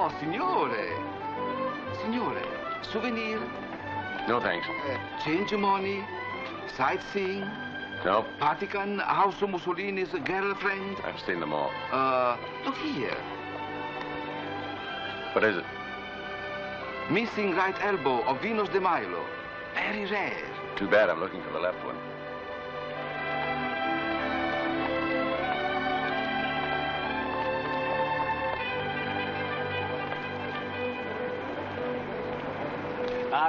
No, signore. Signore, souvenir. No, thanks. Change money. Sightseeing. No. Vatican, House of Mussolini's girlfriend. I've seen them all. Look here. What is it? Missing right elbow of Venus de Milo. Very rare. Too bad, I'm looking for the left one.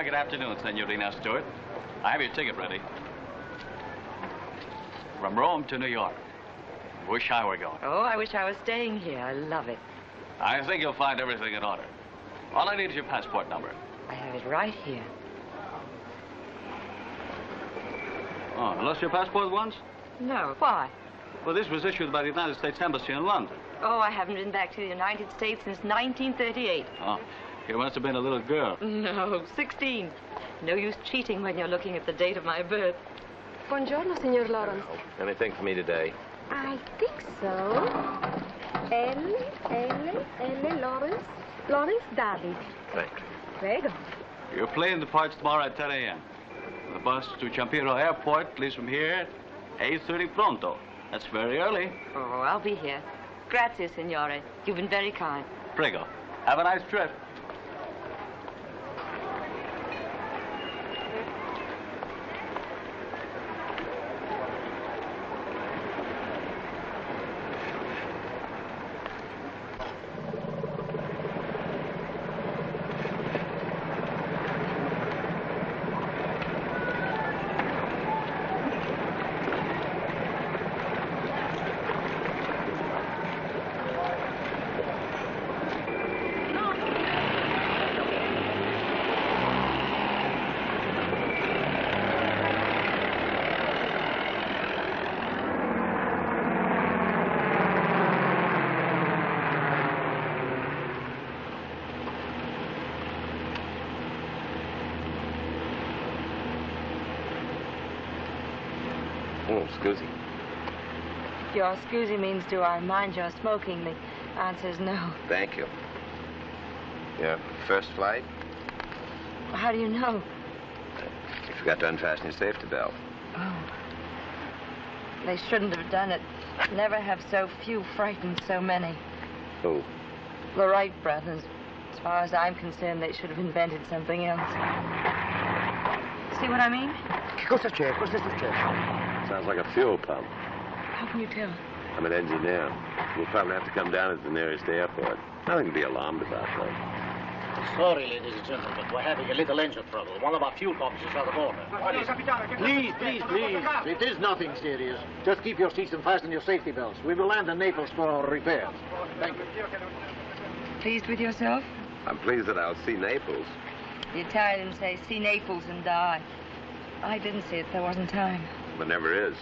Good afternoon, Senorina Stewart. I have your ticket ready. From Rome to New York. Wish I were going. Oh, I wish I was staying here. I love it. I think you'll find everything in order. All I need is your passport number. I have it right here. Oh, you lost your passport once? No. Why? Well, this was issued by the United States Embassy in London. Oh, I haven't been back to the United States since 1938. Oh, you must have been a little girl. No, 16. No use cheating when you're looking at the date of my birth. Buongiorno, Signor Lawrence. Anything for me today? I think so. L, Lawrence. Lawrence David. Thanks. Prego. Your plane departs tomorrow at 10 a.m. The bus to Ciampino Airport leaves from here at 8:30 pronto. That's very early. Oh, I'll be here. Grazie, signore. You've been very kind. Prego. Have a nice trip. Scusi. Your scusi means, do I mind your smoking? The answer's no. Thank you. Your first flight? How do you know? You forgot to unfasten your safety belt. Oh. They shouldn't have done it. Never have so few frightened so many. Who? The Wright brothers. As far as I'm concerned, they should have invented something else. See what I mean? Che cosa c'è? Cosa succede? Sounds like a fuel pump. How can you tell? I'm an engineer. We'll probably have to come down at the nearest airport. Nothing to be alarmed about, though. Sorry, ladies and gentlemen, but we're having a little engine trouble. One of our fuel pumps is out of order. Please. It is nothing serious. Just keep your seats and fasten your safety belts. We will land in Naples for our repairs. Thank you. Pleased with yourself? I'm pleased that I'll see Naples. The Italians say, see Naples and die. I didn't see it. There wasn't time. There never is.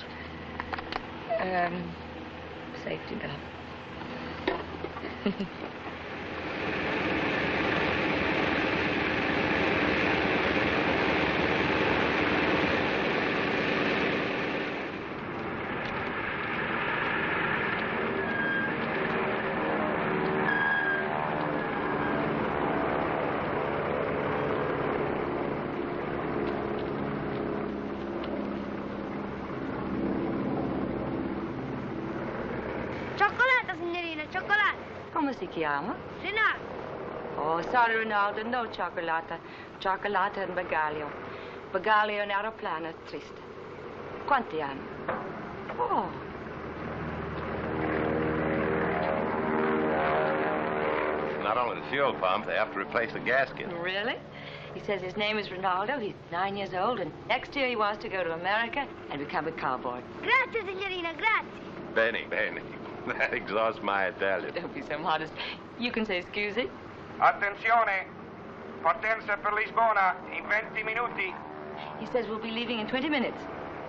Safety belt. Cioccolata, signorina, cioccolata. Come si chiama? Rinaldo. Oh, sorry, Rinaldo, no cioccolata. Cioccolata and bagaglio. Bagaglio in aeroplano, triste. Quanti anni? Oh. Not only the fuel pump, they have to replace the gasket. Really? He says his name is Rinaldo, he's 9 years old, and next year he wants to go to America and become a cowboy. Grazie, signorina, grazie. Bene. That exhausts my Italian. Don't be so modest. You can say scusi. Attenzione! Partenza per Lisbona in 20 minuti. He says we'll be leaving in 20 minutes.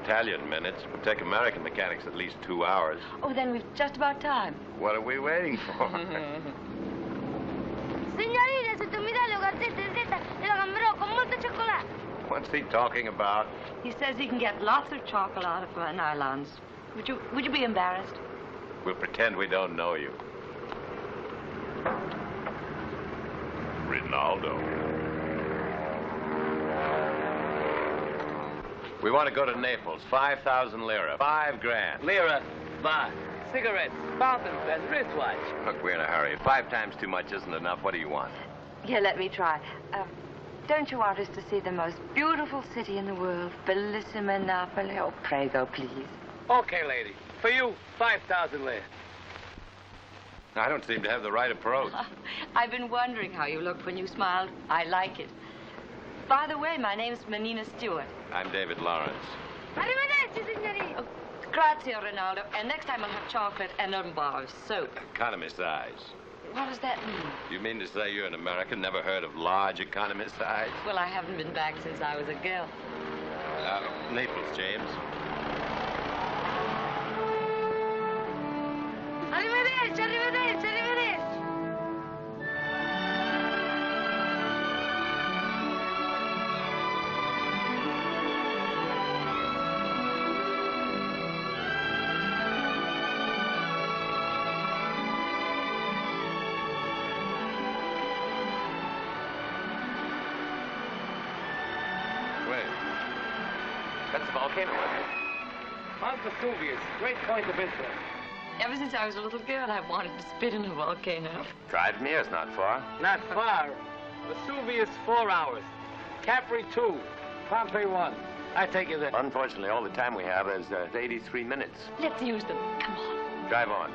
Italian minutes would take American mechanics at least 2 hours. Oh, then we've just about time. What are we waiting for? Signorina, se tu mi dai le gazzette ricetta, te la cambierò con molto cioccolato. What's he talking about? He says he can get lots of chocolate from Islands. Would you be embarrassed? We'll pretend we don't know you. Naldo. We want to go to Naples. 5,000 lira. 5 grand. Lira, bar, cigarettes, fountain pen, wristwatch. Look, we're in a hurry. 5 times too much isn't enough. What do you want? Here, let me try. Don't you want us to see the most beautiful city in the world, Bellissima Napoli? Oh, prego, please. Okay, lady. For you, 5,000 lira. I don't seem to have the right approach. I've been wondering how you looked when you smiled. I like it. By the way, my name's Menina Stewart. I'm David Lawrence. Arrivederci, signorina. Oh, grazie, Ronaldo. And next time I'll have chocolate and a bar of soap. Economy size. What does that mean? You mean to say you're an American, never heard of large economy size? Well, I haven't been back since I was a girl. Naples, James. Arrivederci, arrivederci, arrivederci. Wait. That's the volcano, isn't it? Mount Vesuvius, great point of interest. Ever since I was a little girl, I've wanted to spit in a volcano. Drive from here, it's not far. Not far. Vesuvius, 4 hours. Capri, 2. Pompeii, 1. I take you there. Unfortunately, all the time we have is 83 minutes. Let's use them. Come on. Drive on.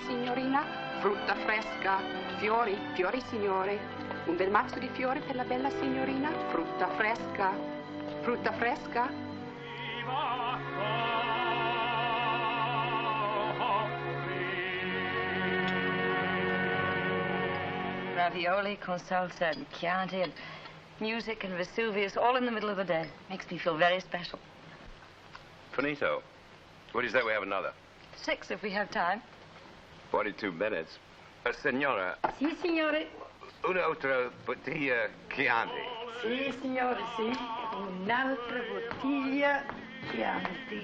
Signorina, frutta fresca, fiori, fiori signore. Un bel mazzo di fiori per la bella signorina, frutta fresca, frutta fresca. Ravioli con salsa and Chianti and music and Vesuvius all in the middle of the day. Makes me feel very special. Finito. What do you say we have another? 6 if we have time. 42 minutes. Signora, Sì, signore. un'altra bottiglia Chianti. Sì, signore, sì. Un'altra bottiglia Chianti.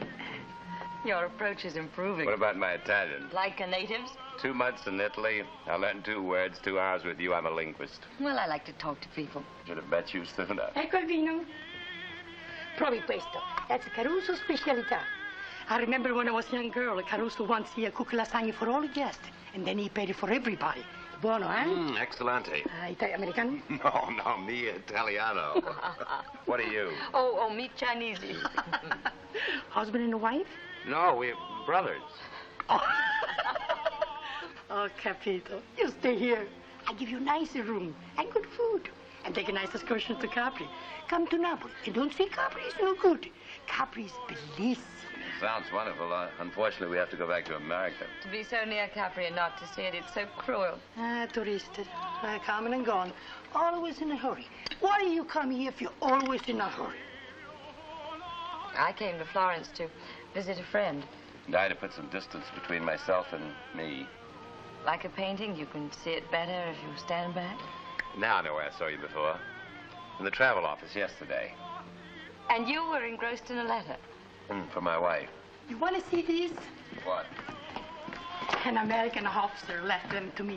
Your approach is improving. What about my Italian? Like a native's? 2 months in Italy. I learned 2 words, 2 hours with you. I'm a linguist. Well, I like to talk to people. Should have met you sooner. Ecco il vino. Provi questo. That's Caruso's specialità. I remember when I was a young girl, Caruso once he cooked lasagna for all the guests, and then he paid it for everybody. Buono, eh? Excellente. Americano? No, me Italiano. What are you? Oh, meet Chinese. Husband and wife? No, we're brothers. Oh, Capito, you stay here. I give you nicer room and good food. And take a nice excursion to Capri. Come to Napoli and don't say Capri is no good. Capri is bellissimo. Sounds wonderful. Unfortunately, we have to go back to America. To be so near Capri and not to see it, it's so cruel. Tourists, coming and gone. Always in a hurry. Why do you come here if you're always in a hurry? I came to Florence to visit a friend. And I had to put some distance between myself and me. Like a painting, you can see it better if you stand back. Now I know where I saw you before. In the travel office yesterday. And you were engrossed in a letter. For my wife. You want to see this? What? An American officer left them to me.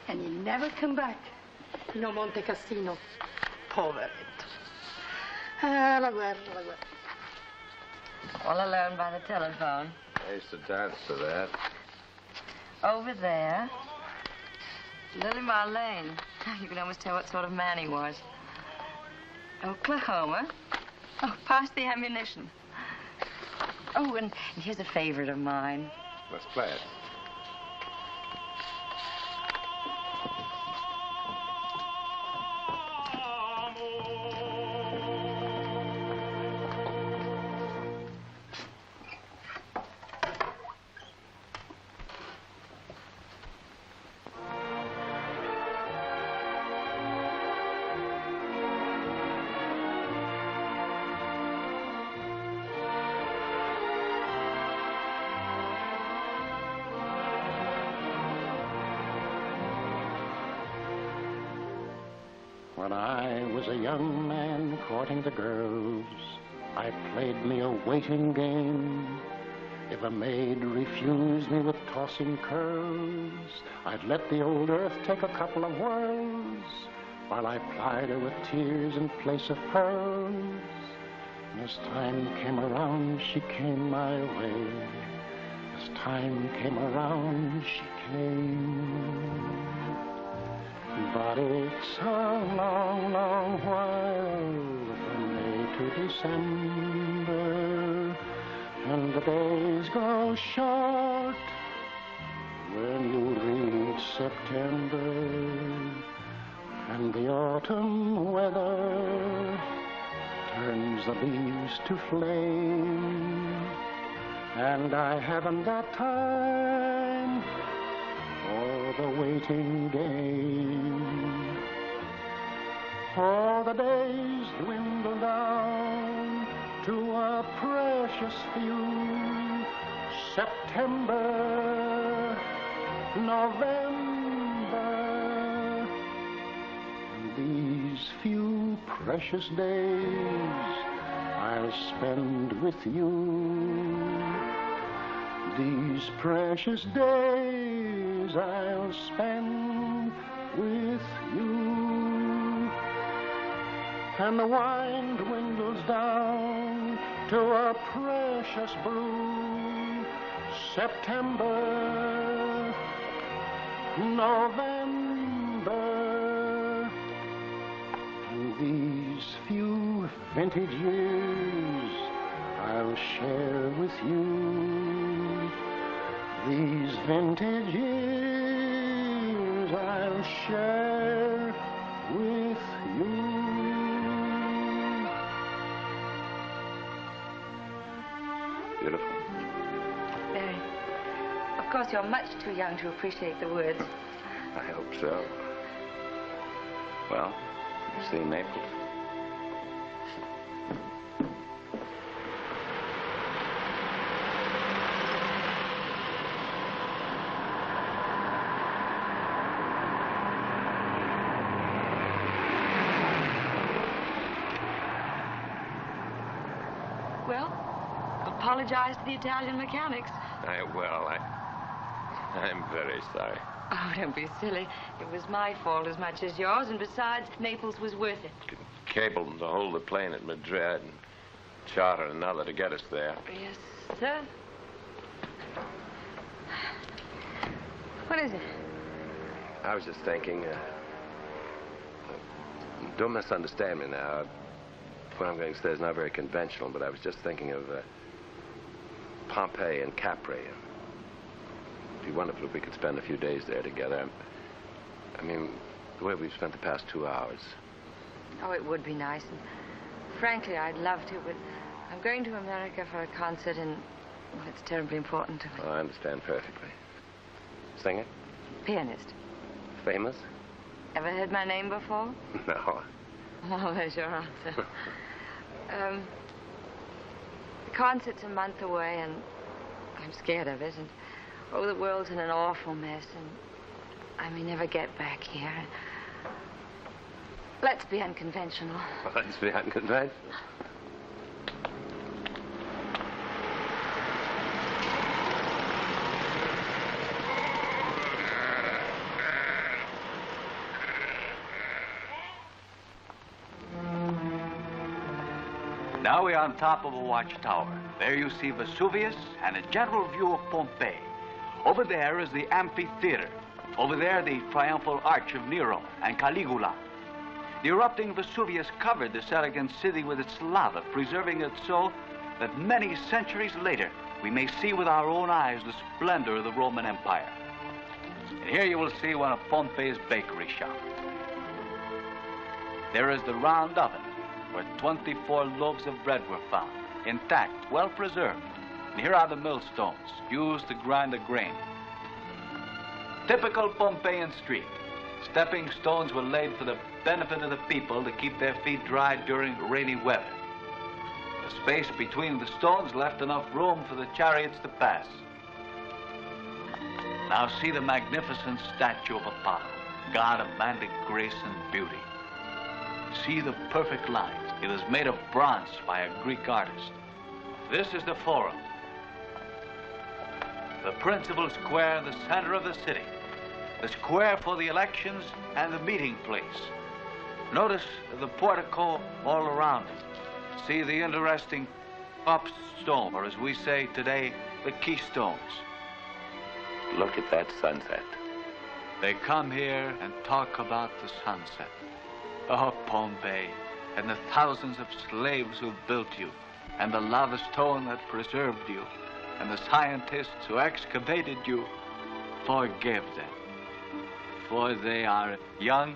And he never come back. No Monte Cassino. Poveretto. La guerra, la guerra. All alone by the telephone. I used to dance to that. Over there. Lily Marlene. You can almost tell what sort of man he was. Oklahoma. Oh, pass the ammunition. Oh, and here's a favorite of mine. Let's play it. When I was a young man courting the girls, I played me a waiting game. If a maid refused me with tossing curls, I'd let the old earth take a couple of whirls, while I plied her with tears in place of pearls. And as time came around, she came my way. As time came around, she came. But it's a long, long while from May to December, and the days grow short when you reach September, and the autumn weather turns the leaves to flame, and I haven't got time for the waiting game. For the days dwindle down to a precious few. September, November, and these few precious days I'll spend with you. These precious days I'll spend with you. And the wine dwindles down to a precious brew. September, November, and these few vintage years I'll share with you. These vintage years I'll share with you. Beautiful. Very. Of course, you're much too young to appreciate the words. I hope so. Well, you've seen Naples. Well, apologize to the Italian mechanics. I'm very sorry. Oh, don't be silly. It was my fault as much as yours, and besides, Naples was worth it. Cable them to hold the plane at Madrid and charter another to get us there. Yes, sir. What is it? I was just thinking, don't misunderstand me now. What I'm going to say is not very conventional, but I was just thinking of Pompeii and Capri. It'd be wonderful if we could spend a few days there together. I mean, the way we've spent the past 2 hours. Oh, it would be nice. And frankly, I'd love to, but I'm going to America for a concert, and well, it's terribly important to me. Oh, I understand perfectly. Singer? Pianist. Famous? Ever heard my name before? No. Oh, there's your answer. The concert's a month away, and I'm scared of it, and oh, the world's in an awful mess, and I may never get back here. Let's be unconventional. Well, let's be unconventional. Now we are on top of a watchtower. There you see Vesuvius and a general view of Pompeii. Over there is the amphitheater. Over there, the triumphal arch of Nero and Caligula. The erupting Vesuvius covered this elegant city with its lava, preserving it so that many centuries later, we may see with our own eyes the splendor of the Roman Empire. And here you will see one of Pompeii's bakery shops. There is the round oven, where 24 loaves of bread were found, intact, well preserved. And here are the millstones, used to grind the grain. Typical Pompeian street. Stepping stones were laid for the benefit of the people to keep their feet dry during rainy weather. The space between the stones left enough room for the chariots to pass. Now see the magnificent statue of Apollo, god of manly grace and beauty. See the perfect lines. It is made of bronze by a Greek artist. This is the Forum, the principal square in the center of the city, the square for the elections and the meeting place. Notice the portico all around it. See the interesting upstone, or as we say today, the keystones. Look at that sunset. They come here and talk about the sunset. Oh, Pompeii, and the thousands of slaves who built you, and the lava stone that preserved you, and the scientists who excavated you. Forgive them, for they are young,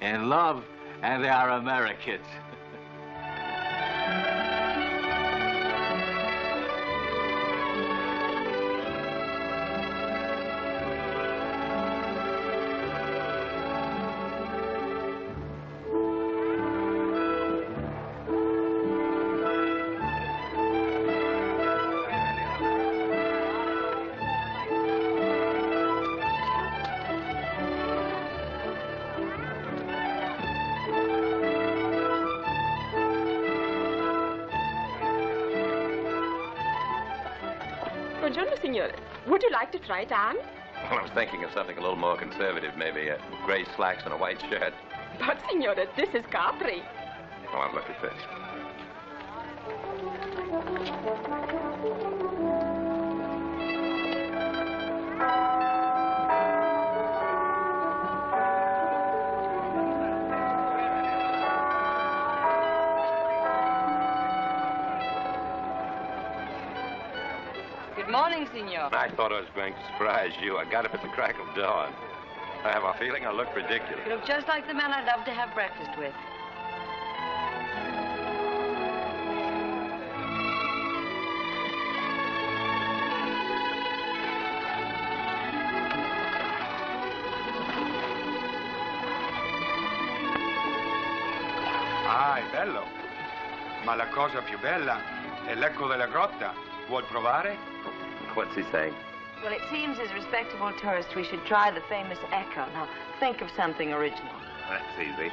in love, and they are Americans. Buongiorno, signore. Would you like to try it on? Well, I was thinking of something a little more conservative, maybe gray slacks and a white shirt. But, signore, this is Capri. Oh, I'll look at this. Good morning, signor. I thought I was going to surprise you. I got up at the crack of dawn. I have a feeling I look ridiculous. You look just like the man I'd love to have breakfast with. Ah, è bello. Ma la cosa più bella è l'eco della grotta. Vuol provare? What's he saying? Well, it seems as respectable tourists we should try the famous echo. Now, think of something original. That's easy.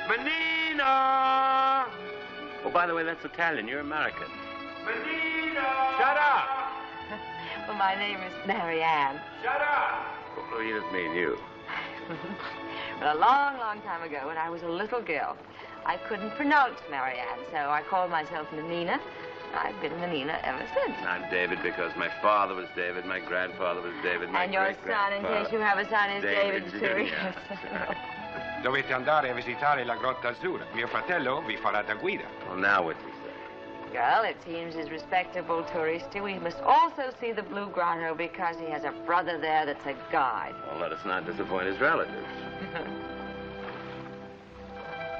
Menina! Oh, by the way, that's Italian. You're American. Menina! Shut up! Well, my name is Mary Ann. Shut up! Oh, he doesn't mean you. Well, a long, long time ago, when I was a little girl, I couldn't pronounce Mary Ann, so I called myself Menina. I've been Menina ever since. I'm David because my father was David, my grandfather was David, my and your son, in case you have a son, is David too. Yes. Dovete andare a visitare la Grotta Azzurra. Mio fratello vi farà da guida. Well, now what's he say? Well, it seems as respectable touristi, we must also see the Blue Grotto because he has a brother there that's a guide. Well, let us not disappoint his relatives.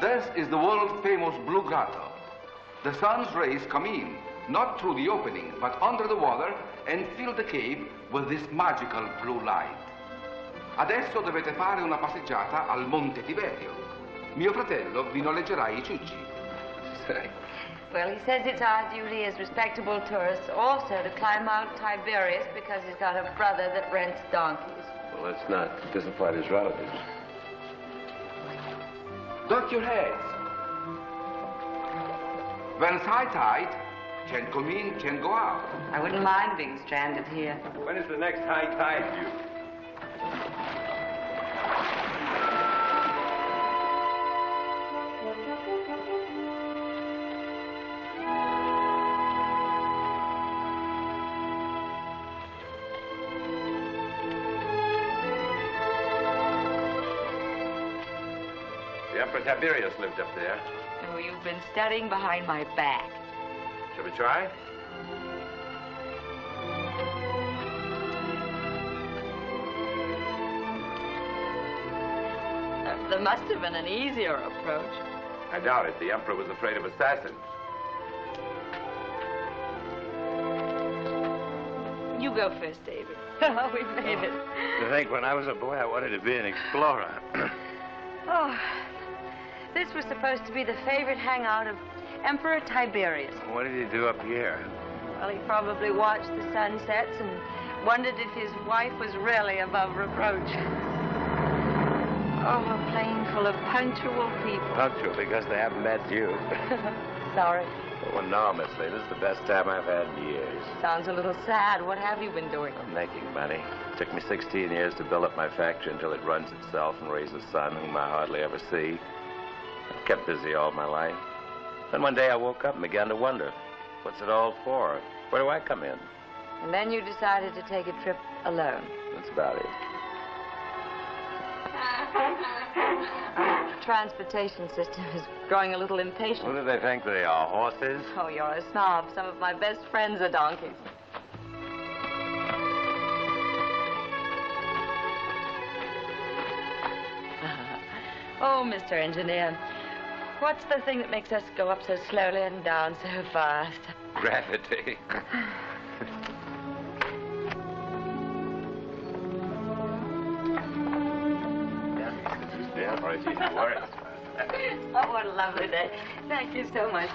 This is the world-famous Blue Grotto. The sun's rays come in, not through the opening, but under the water, and fill the cave with this magical blue light. Adesso dovete fare una passeggiata al Monte Tiberio. Mio fratello vi noleggerà i ciucci. Well, he says it's our duty as respectable tourists also to climb Mount Tiberius because he's got a brother that rents donkeys. Well, let's not disappoint his relatives. Duck your heads. When it's high tide, can't come in, can't go out. I wouldn't mind being stranded here. When is the next high tide due? The Emperor Tiberius lived up there. Oh, you've been studying behind my back. Shall we try? There must have been an easier approach. I doubt it. The Emperor was afraid of assassins. You go first, David. Oh, we've made it. To think when I was a boy, I wanted to be an explorer. Oh, this was supposed to be the favorite hangout of Emperor Tiberius. What did he do up here? Well, he probably watched the sunsets and wondered if his wife was really above reproach. Oh, a plane full of punctual people. Punctual because they haven't met you. Sorry. Oh, enormously. This is the best time I've had in years. Sounds a little sad. What have you been doing? I'm making money. It took me 16 years to build up my factory until it runs itself and raises a son whom I hardly ever see. I've kept busy all my life. Then one day I woke up and began to wonder, what's it all for? Where do I come in? And then you decided to take a trip alone. That's about it. The transportation system is growing a little impatient. What do they think they are, horses? Oh, you're a snob. Some of my best friends are donkeys. Oh, Mr. Engineer, what's the thing that makes us go up so slowly and down so fast? Gravity. Oh, what a lovely day. Thank you so much.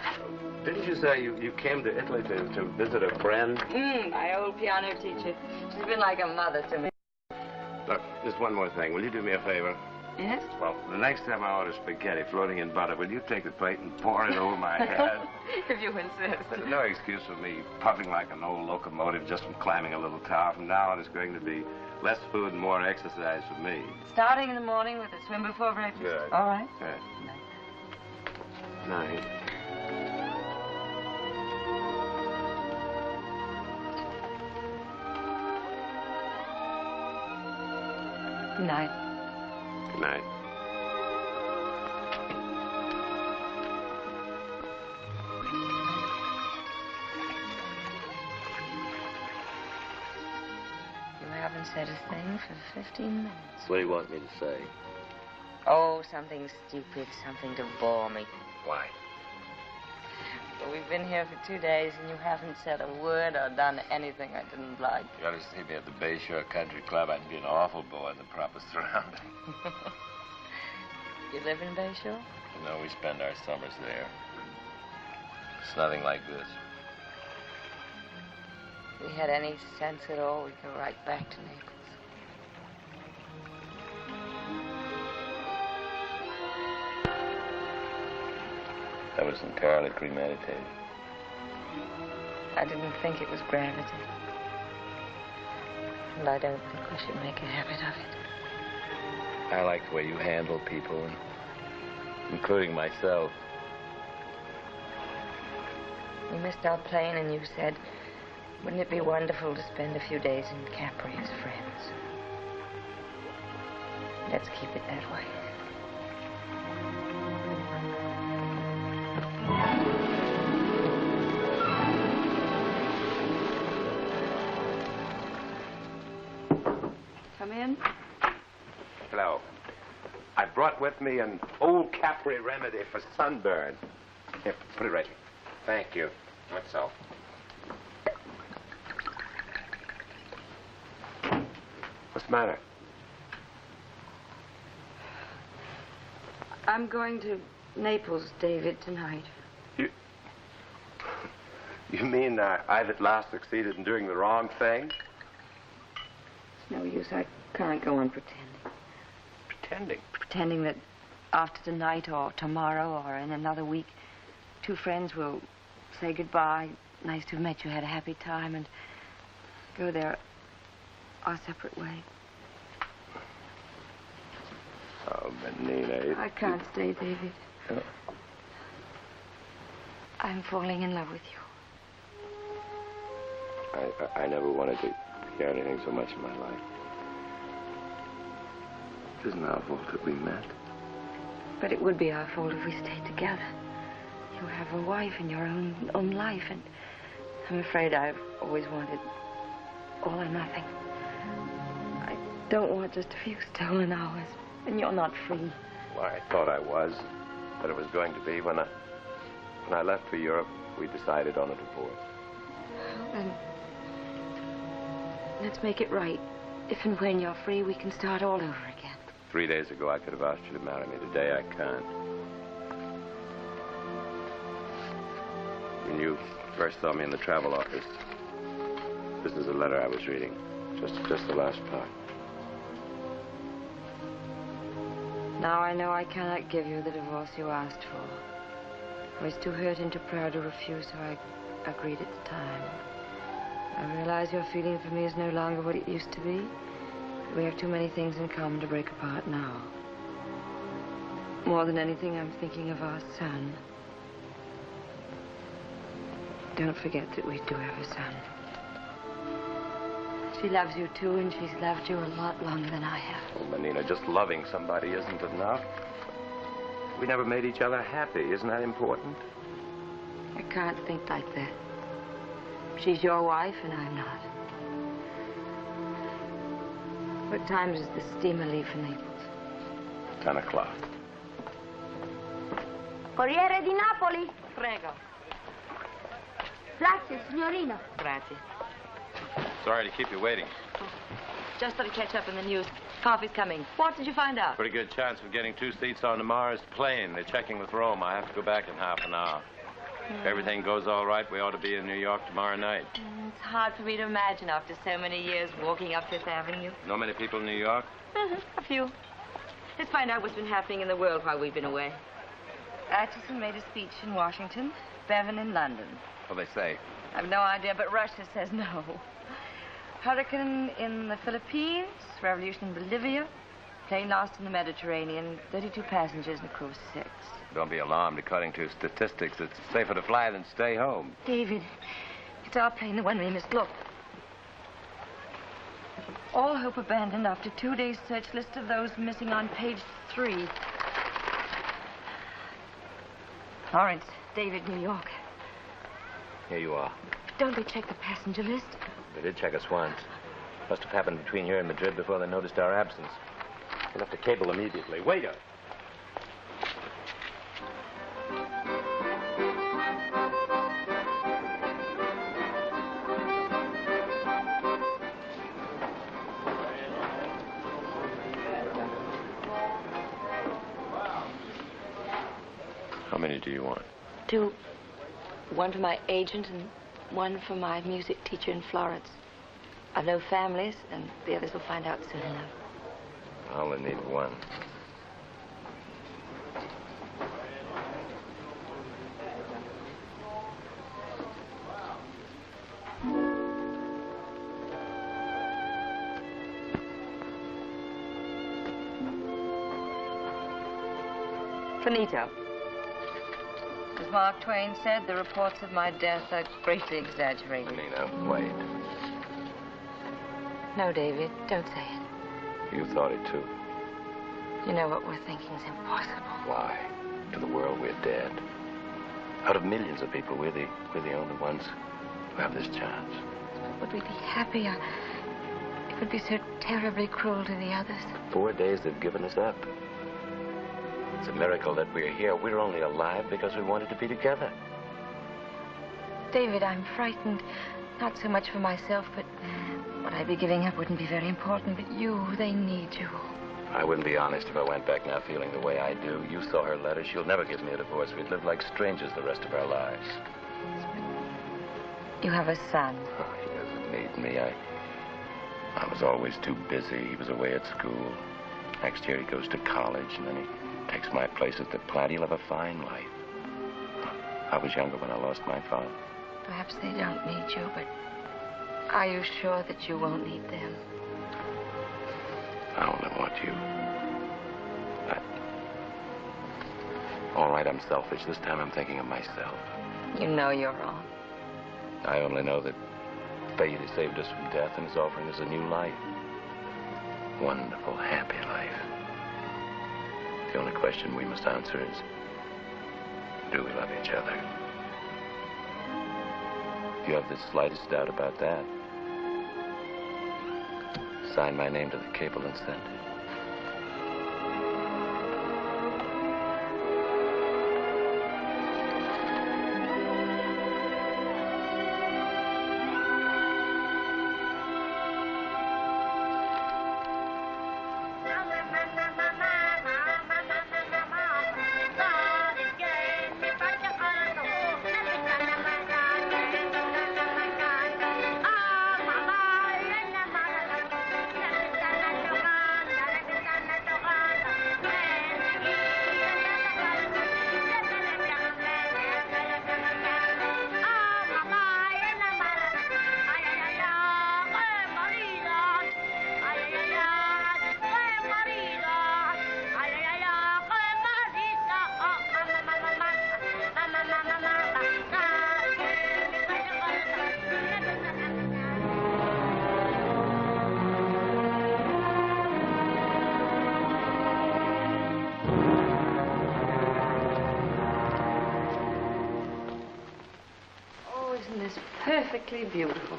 Didn't you say you came to Italy to visit a friend? My old piano teacher. She's been like a mother to me. Look, just one more thing. Will you do me a favor? Yes? Well, the next time I order spaghetti floating in butter, will you take the plate and pour it over my head? If you insist. There's no excuse for me puffing like an old locomotive just from climbing a little tower. From now on, it's going to be less food and more exercise for me. Starting in the morning with a swim before breakfast. Good. All right. Good. Night. Good night. Good night. You haven't said a thing for 15 minutes. What do you want me to say? Oh, something stupid, something to bore me. Why? Well, we've been here for 2 days, and you haven't said a word or done anything I didn't like. You ought to see me at the Bayshore Country Club. I'd be an awful boy in the proper surroundings. You live in Bayshore? You know, we spend our summers there. It's nothing like this. If we had any sense at all, we'd go right back to Naples. That was entirely premeditated. I didn't think it was gravity. And I don't think we should make a habit of it. I like the way you handle people, including myself. We missed our plane, and you said, wouldn't it be wonderful to spend a few days in Capri as friends? Let's keep it that way. Come in. Hello. I brought with me an old Capri remedy for sunburn. Here, put it right here. Thank you. That's all. What's the matter? I'm going to Naples, David, tonight. You mean I've at last succeeded in doing the wrong thing? It's no use. I can't go on pretending. Pretending? Pretending that after tonight or tomorrow or in another week, two friends will say goodbye. Nice to have met you, had a happy time, and go their our separate way. Oh, Benina. I can't stay, David. Oh. I'm falling in love with you. I never wanted to hear anything so much in my life. It isn't our fault that we met. But it would be our fault if we stayed together. You have a wife and your own life, and I'm afraid I've always wanted all or nothing. I don't want just a few stolen hours, and you're not free. Well, I thought I was, but it was going to be. When I left for Europe, we decided on a divorce. Then let's make it right. If and when you're free, we can start all over again. 3 days ago, I could have asked you to marry me. Today, I can't. When you first saw me in the travel office, this is a letter I was reading. Just the last part. Now I know I cannot give you the divorce you asked for. I was too hurt and too proud to refuse, so I agreed at the time. I realize your feeling for me is no longer what it used to be. We have too many things in common to break apart now. More than anything, I'm thinking of our son. Don't forget that we do have a son. She loves you, too, and she's loved you a lot longer than I have. Oh, Menina, just loving somebody isn't enough. We never made each other happy. Isn't that important? I can't think like that. She's your wife, and I'm not. What time does the steamer leave for Naples? 10 o'clock. Corriere di Napoli. Prego. Grazie, signorina. Grazie. Sorry to keep you waiting. Just thought to catch up in the news. Coffee's coming. What did you find out? Pretty good chance of getting 2 seats on tomorrow's plane. They're checking with Rome. I have to go back in half an hour. If everything goes all right, we ought to be in New York tomorrow night. It's hard for me to imagine after so many years walking up Fifth Avenue. Know many people in New York? A few. Let's find out what's been happening in the world while we've been away. Atchison made a speech in Washington, Bevan in London. What do they say? I've no idea, but Russia says no. Hurricane in the Philippines, revolution in Bolivia, plane lost in the Mediterranean, 32 passengers and a crew of 6. Don't be alarmed. According to statistics, it's safer to fly than stay home. David, it's our plane, the one we missed. Look. All hope abandoned after 2 days' search. List of those missing on page 3. Lawrence, David, New York. Here you are. Don't they check the passenger list? They did check us once. Must have happened between here and Madrid before they noticed our absence. We'll have to cable immediately. Waiter! How many do you want? 2. One for my agent and one for my music teacher in Florence. I've no families, and the others will find out soon enough. I only need 1. Finito. As Mark Twain said, the reports of my death are greatly exaggerated. Nina, wait. No, David, don't say it. You thought it too. You know what we're thinking is impossible. Why? To the world, we're dead. Out of millions of people, we're the only ones who have this chance. Would we be happier? It would be so terribly cruel to the others. 4 days they've given us up. It's a miracle that we're here. We're only alive because we wanted to be together. David, I'm frightened. Not so much for myself, but what I'd be giving up wouldn't be very important. But you, they need you. I wouldn't be honest if I went back now feeling the way I do. You saw her letter. She'll never give me a divorce. We'd live like strangers the rest of our lives. You have a son. Oh, he doesn't need me. I was always too busy. He was away at school. Next year he goes to college, and then he takes my place at the plant. He'll have a fine life. I was younger when I lost my father. Perhaps they don't need you, but are you sure that you won't need them? I only want you. All right, I'm selfish. This time I'm thinking of myself. You know you're wrong. I only know that fate has saved us from death and is offering us a new life. Wonderful, happy life. The only question we must answer is, do we love each other? If you have the slightest doubt about that, sign my name to the cable and send it. perfectly beautiful.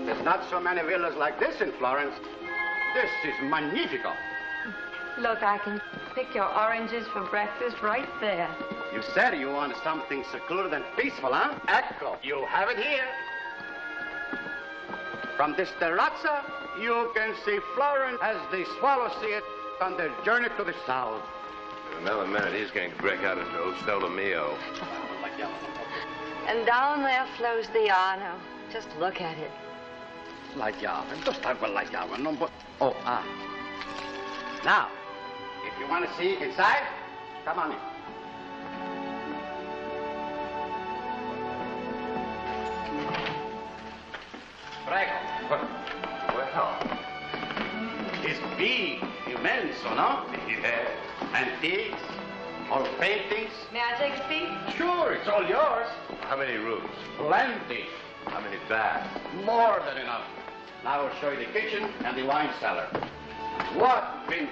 There's not so many villas like this in Florence. This is magnifico. Look, I can pick your oranges for breakfast right there. You said you wanted something secluded and peaceful, huh? Ecco, you have it here. From this terrazza, you can see Florence as the swallows see it on their journey to the south. In another minute, he's going to break out into old Solo Mio. And down there flows the Arno. Just look at it. La llave. Dove sta quella llave? Non po- Oh, ah. Now, if you want to see inside, come on in. Prego. Well, it's big, immense, no? Yes. Antiques, old paintings. May I take a seat? Sure, it's all yours. How many rooms? Plenty. How many baths? More than enough. Now I'll show you the kitchen and the wine cellar. What vintage?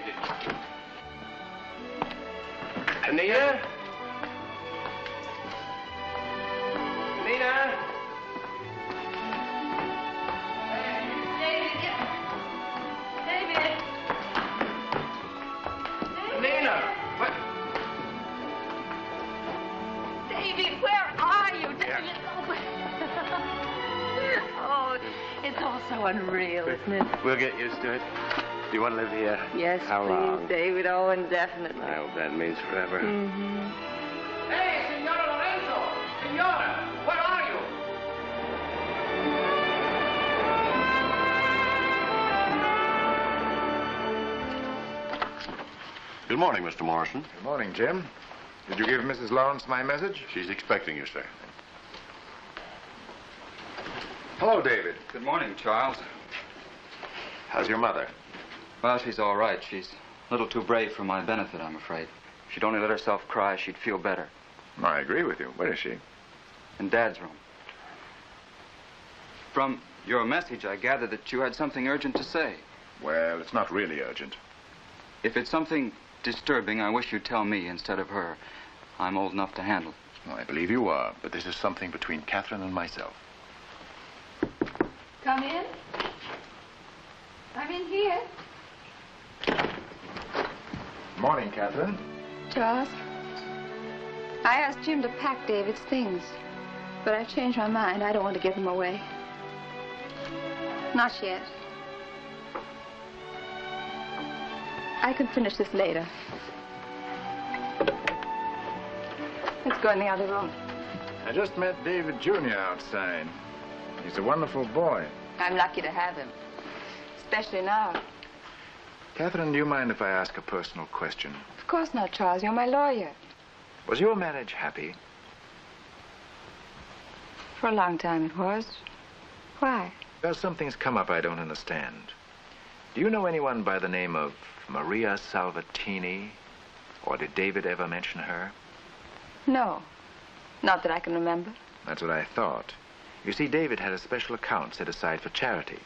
Anita? Anita? David! Nina! What? David, where are you? David, open. Oh, it's all so unreal, isn't it? We'll get used to it. Do you want to live here? Yes, How please, long? David. Oh, indefinitely. I hope that means forever. Mm-hmm. Hey, Signora Lorenzo! Signora, where are you? Good morning, Mr. Morrison. Good morning, Jim. Did you give Mrs. Lawrence my message? She's expecting you, sir. Hello, David. Good morning, Charles. How's your mother? Well, she's all right. She's a little too brave for my benefit, I'm afraid. If she'd only let herself cry, she'd feel better. I agree with you. Where is she? In Dad's room. From your message, I gathered that you had something urgent to say. Well, it's not really urgent. If it's something disturbing, I wish you'd tell me instead of her. I'm old enough to handle it. Well, I believe you are, but this is something between Catherine and myself. Come in. I'm in here. Morning, Catherine. Charles, I asked Jim to pack David's things, but I've changed my mind. I don't want to give them away. Not yet. I can finish this later. Let's go in the other room. I just met David Jr. outside. He's a wonderful boy. I'm lucky to have him, especially now. Catherine, do you mind if I ask a personal question? Of course not, Charles. You're my lawyer. Was your marriage happy? For a long time it was. Why? Well, something's come up I don't understand. Do you know anyone by the name of Maria Salvatini? Or did David ever mention her? No. Not that I can remember. That's what I thought. You see, David had a special account set aside for charity.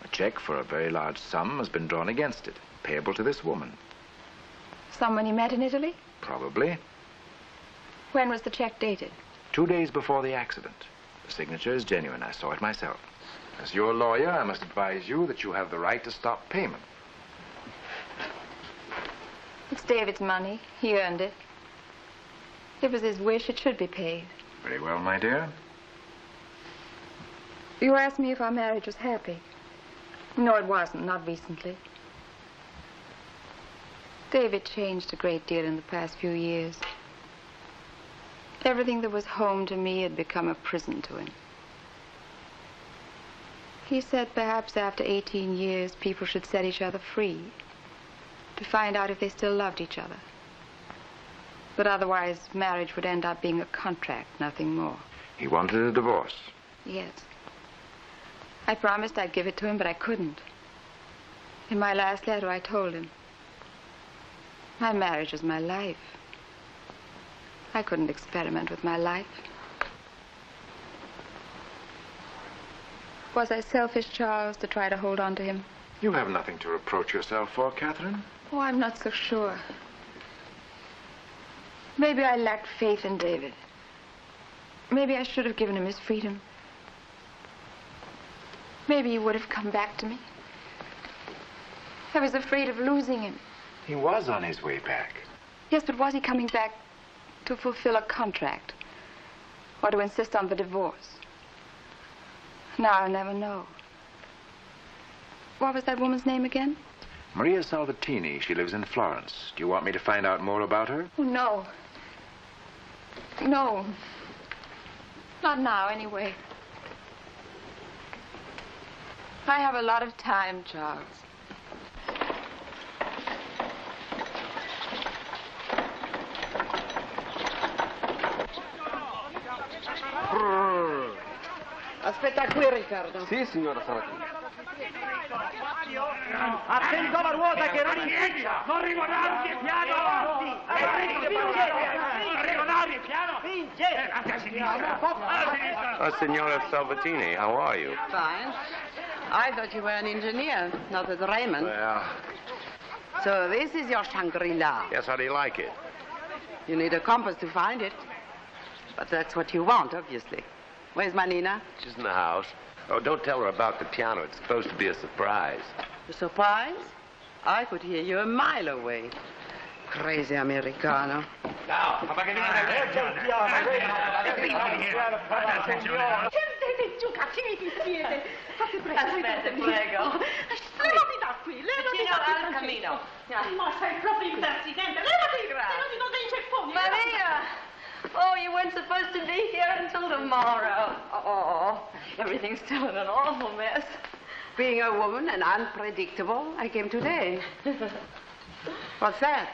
A check for a very large sum has been drawn against it, payable to this woman. Someone you met in Italy? Probably. When was the check dated? 2 days before the accident. The signature is genuine. I saw it myself. As your lawyer, I must advise you that you have the right to stop payment. It's David's money. He earned it. It was his wish. It should be paid. Very well, my dear. You asked me if our marriage was happy. No, it wasn't. Not recently. David changed a great deal in the past few years. Everything that was home to me had become a prison to him. He said perhaps after 18 years, people should set each other free to find out if they still loved each other. But otherwise, marriage would end up being a contract, nothing more. He wanted a divorce. Yes. I promised I'd give it to him, but I couldn't. In my last letter, I told him. My marriage was my life. I couldn't experiment with my life. Was I selfish, Charles, to try to hold on to him? You have nothing to reproach yourself for, Catherine. Oh, I'm not so sure. Maybe I lacked faith in David. Maybe I should have given him his freedom. Maybe he would have come back to me. I was afraid of losing him. He was on his way back. Yes, but was he coming back to fulfill a contract? Or to insist on the divorce? Now I'll never know. What was that woman's name again? Maria Salvatini. She lives in Florence. Do you want me to find out more about her? Oh, no. No. Not now, anyway. I have a lot of time, Charles. Aspetta qui, Riccardo. Sì, signora Sabatini. Attento alla ruota che rallenta! Non riguardarti, piano! Riguardarti, piano! Vince! A sinistra! Oh, Signora Salvatini, how are you? Fine. I thought you were an engineer, not a drayman. Well, So this is your Shangri-La. yes, how do you like it? You need a compass to find it. But that's what you want, obviously. Where's Manina? She's in the house. Oh, don't tell her about the piano. It's supposed to be a surprise. A surprise? I could hear you a mile away. Crazy Americano. Scendete giù, cattivi siete. Fate presto. Aspetta, prego. Levati da qui, levati Vicino da al qui. camino. Ma sei proprio impertinente. Levati dai ceffoni. Maria! Oh, you weren't supposed to be here until tomorrow. Oh, everything's still in an awful mess. Being a woman and unpredictable, I came today. What's that?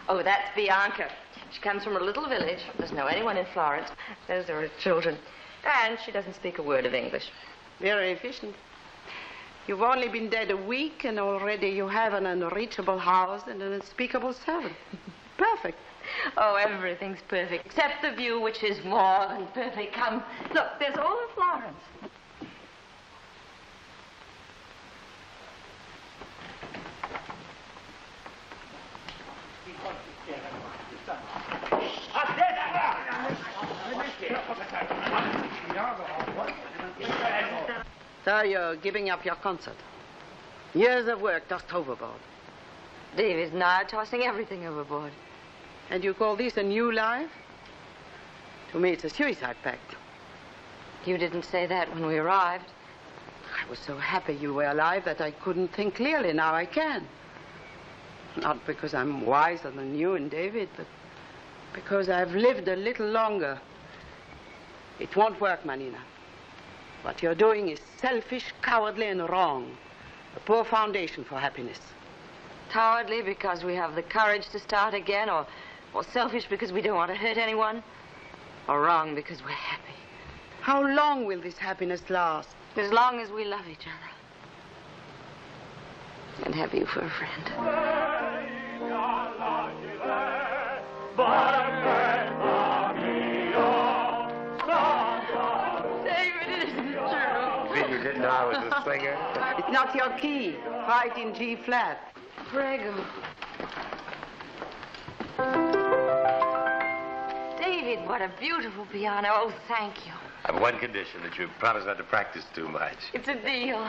Oh, that's Bianca. She comes from a little village. Doesn't know anyone in Florence. Those are her children. And she doesn't speak a word of English. Very efficient. You've only been dead a week, and already you have an unreachable house and an unspeakable servant. Perfect. Oh, everything's perfect, except the view, which is more than perfect. Come, look, there's all of Florence. So you're giving up your concert. Years of work tossed overboard. David's now tossing everything overboard. And you call this a new life? To me, it's a suicide pact. You didn't say that when we arrived. I was so happy you were alive that I couldn't think clearly. Now I can. Not because I'm wiser than you and David, but because I've lived a little longer. It won't work, Manina. What you're doing is selfish, cowardly, and wrong. A poor foundation for happiness. Cowardly because we have the courage to start again, or selfish because we don't want to hurt anyone, or wrong because we're happy. How long will this happiness last? As long as we love each other. And have you for a friend. David, it isn't true. You didn't know I was a singer? It's not your key. Try it in G flat. Prego. David, what a beautiful piano. Oh, thank you. I have one condition, that you promise not to practice too much. It's a deal.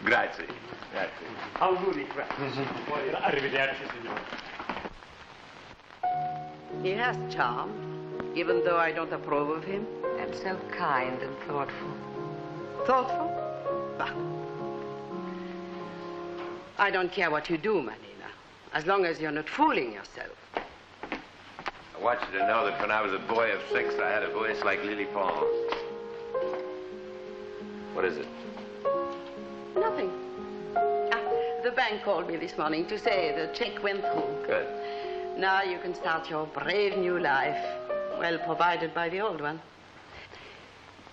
Grazie. Grazie. Auguri. Arrivederci, signore. He has charm, even though I don't approve of him. And so kind and thoughtful. Thoughtful? Bah. I don't care what you do, Manina, as long as you're not fooling yourself. I want you to know that when I was a boy of 6, I had a voice like Lily Pond. What is it? Nothing. The bank called me this morning to say the check went through. Good. Now you can start your brave new life, well provided by the old one.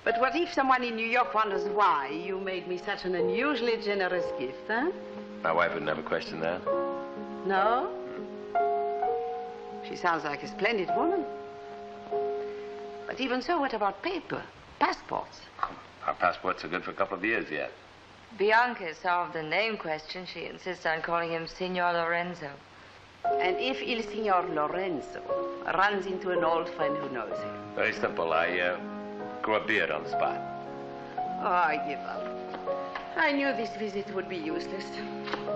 But what if someone in New York wonders why you made me such an unusually generous gift, huh? My wife would never question that. No? She sounds like a splendid woman. But even so, what about paper? Passports? Our passports are good for a couple of years yet. Bianca solved the name question. She insists on calling him Signor Lorenzo. And if Il Signor Lorenzo runs into an old friend who knows him? Very simple. I grow a beard on the spot. Oh, I give up. I knew this visit would be useless.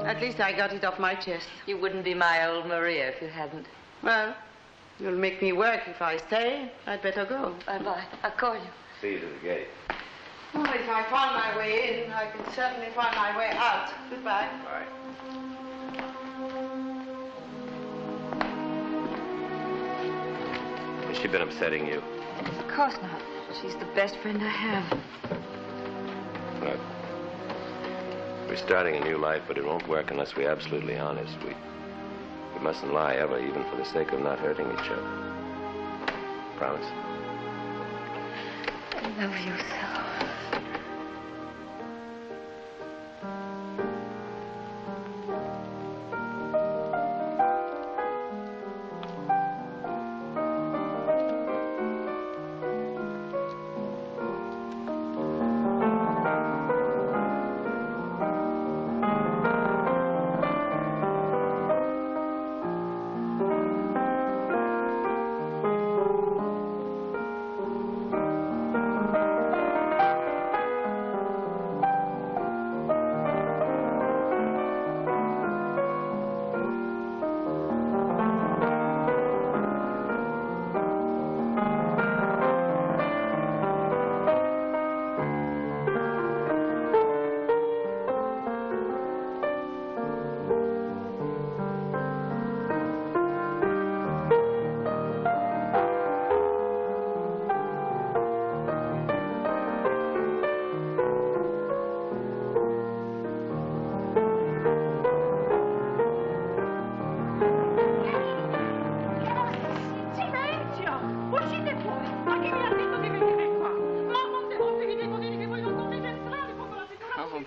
At least I got it off my chest. You wouldn't be my old Maria if you hadn't. Well, you'll make me work if I stay. I'd better go. Bye-bye. I'll call you. See you to the gate. Well, if I find my way in, I can certainly find my way out. Goodbye. Bye. Has she been upsetting you? Of course not. She's the best friend I have. Look, we're starting a new life, but it won't work unless we're absolutely honest. We mustn't lie ever, even for the sake of not hurting each other. Promise? I love you so.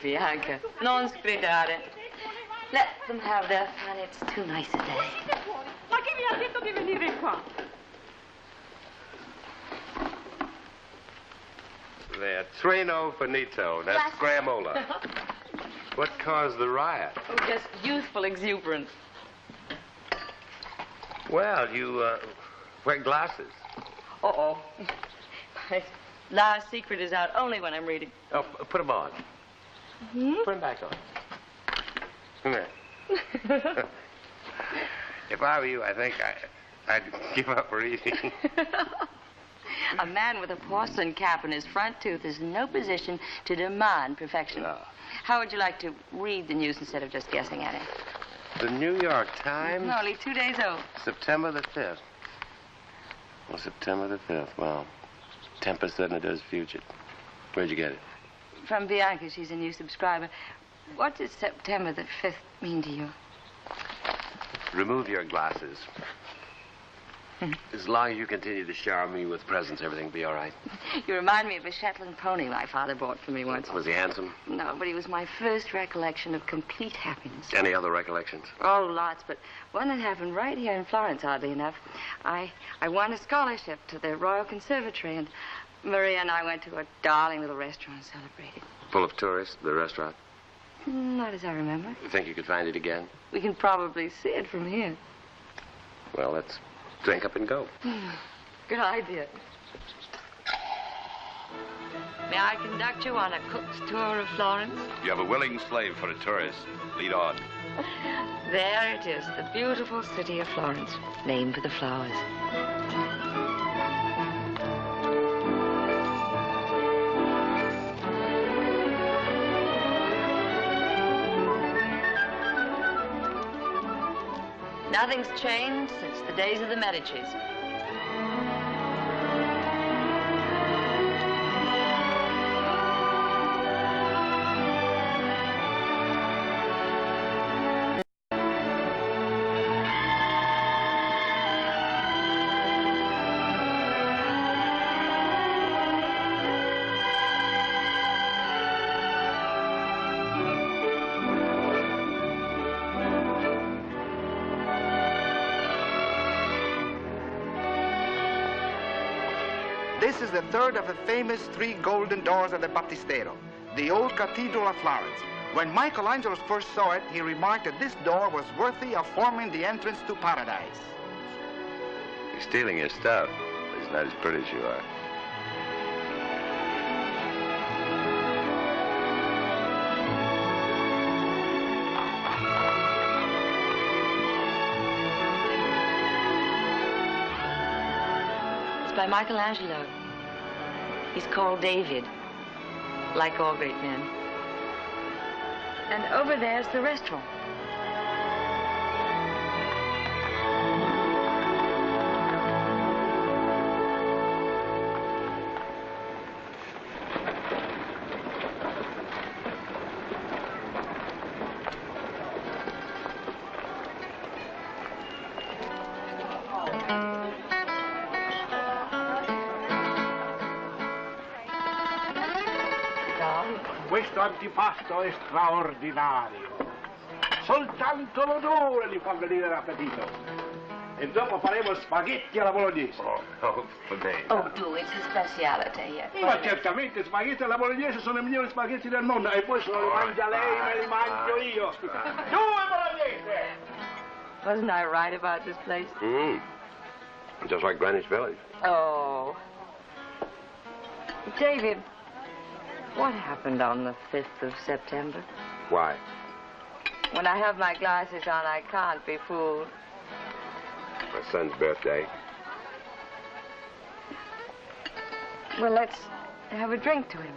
Bianca, non sgridare. Let them have their fun. It's too nice a day. Ma chi vi ha detto di venire qua? There, Treno Finito. That's Gramola. What caused the riot? Oh, just youthful exuberance. Well, you wear glasses. Uh-oh. My last secret is out only when I'm reading. Oh, put them on. Hmm? Put them back on. Come here. If I were you, I think I'd give up reading. A man with a porcelain cap and his front tooth is in no position to demand perfection. No. How would you like to read the news instead of just guessing at it? The New York Times? Only 2 days old. September the 5th. Well, September the 5th. Well, Tempest suddenly does future. Where'd you get it? From Bianca. She's a new subscriber. What does September the 5th mean to you? Remove your glasses. As long as you continue to shower me with presents, everything will be all right. You remind me of a Shetland pony my father bought for me once. Was he handsome? No, but he was my first recollection of complete happiness. Any other recollections? Oh, lots, but one that happened right here in Florence, oddly enough. I won a scholarship to the Royal Conservatory, and Maria and I went to a darling little restaurant and celebrated. Full of tourists, the restaurant? Not as I remember. You think you could find it again? We can probably see it from here. Well, let's drink up and go. Good idea. May I conduct you on a cook's tour of Florence? You have a willing slave for a tourist. Lead on. There it is, the beautiful city of Florence, named for the flowers. Nothing's changed since the days of the Medicis. This is the third of the famous 3 golden doors of the Battistero, the old Cathedral of Florence. When Michelangelo first saw it, he remarked that this door was worthy of forming the entrance to paradise. He's stealing your stuff. He's not as pretty as you are. by Michelangelo. He's called David, like all great men. And over there's the restaurant. Questo antipasto è straordinario. Soltanto l'odore li fa venire l'appetito. E dopo faremo spaghetti alla bolognese. Oh, do, it's a speciality here. Ma certamente, spaghetti alla bolognese sono i migliori spaghetti del mondo. E poi se non li mangia lei, me li mangio io. Due bolognese! Wasn't I right about this place? Just like Greenwich Village. Oh. David, what happened on the 5th of September? Why? When I have my glasses on, I can't be fooled. My son's birthday. Well, let's have a drink to him.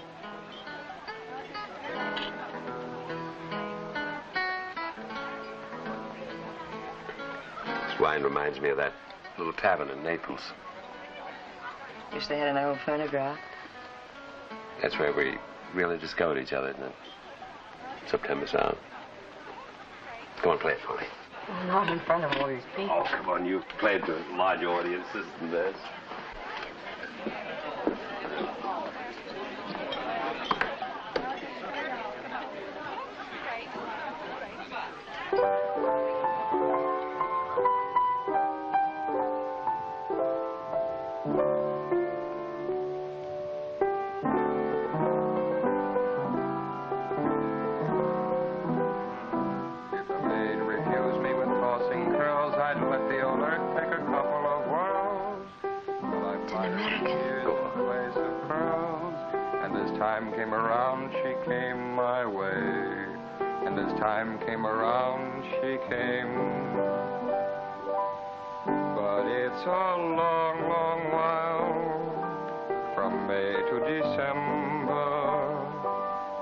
This wine reminds me of that little tavern in Naples. Wish they had an old phonograph. That's where we really discovered each other, isn't it? September Sound. Go on, play it for me. Not in front of all these people. Oh, come on, you've played to large audiences than this. Time came around, she came my way. And as time came around, she came. But it's a long, long while from May to December,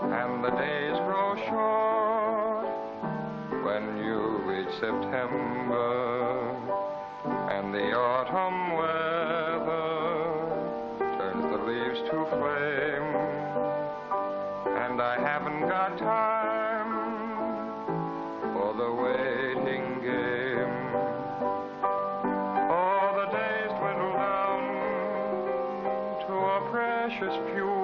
and the days grow short when you reach September, and the autumn weather turns the leaves to flame. And I haven't got time for the waiting game. Oh, the days dwindle down to a precious few.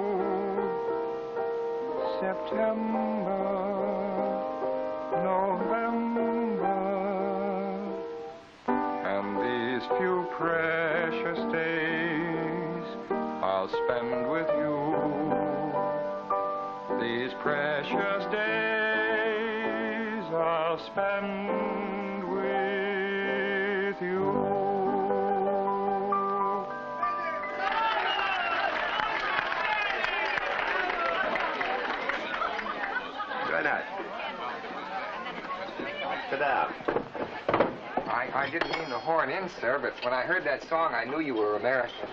September, November, and these few precious days I'll spend with you. These precious days I'll spend with you. Good night. Sit down. I didn't mean to horn in, sir, but when I heard that song, I knew you were Americans.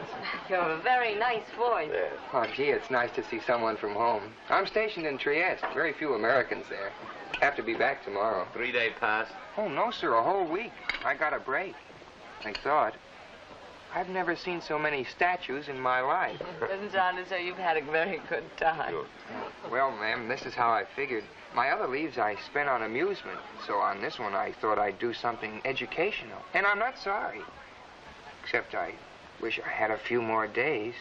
You have a very nice voice. Yes. Oh, gee, it's nice to see someone from home. I'm stationed in Trieste. Very few Americans there. Have to be back tomorrow. 3-day pass? Oh, no, sir, a whole week. I got a break. I thought. I've never seen so many statues in my life. Doesn't sound as though you've had a very good time. Sure. Well, ma'am, this is how I figured. My other leaves I spent on amusement, so on this one I thought I'd do something educational. And I'm not sorry. Except I wish I had a few more days.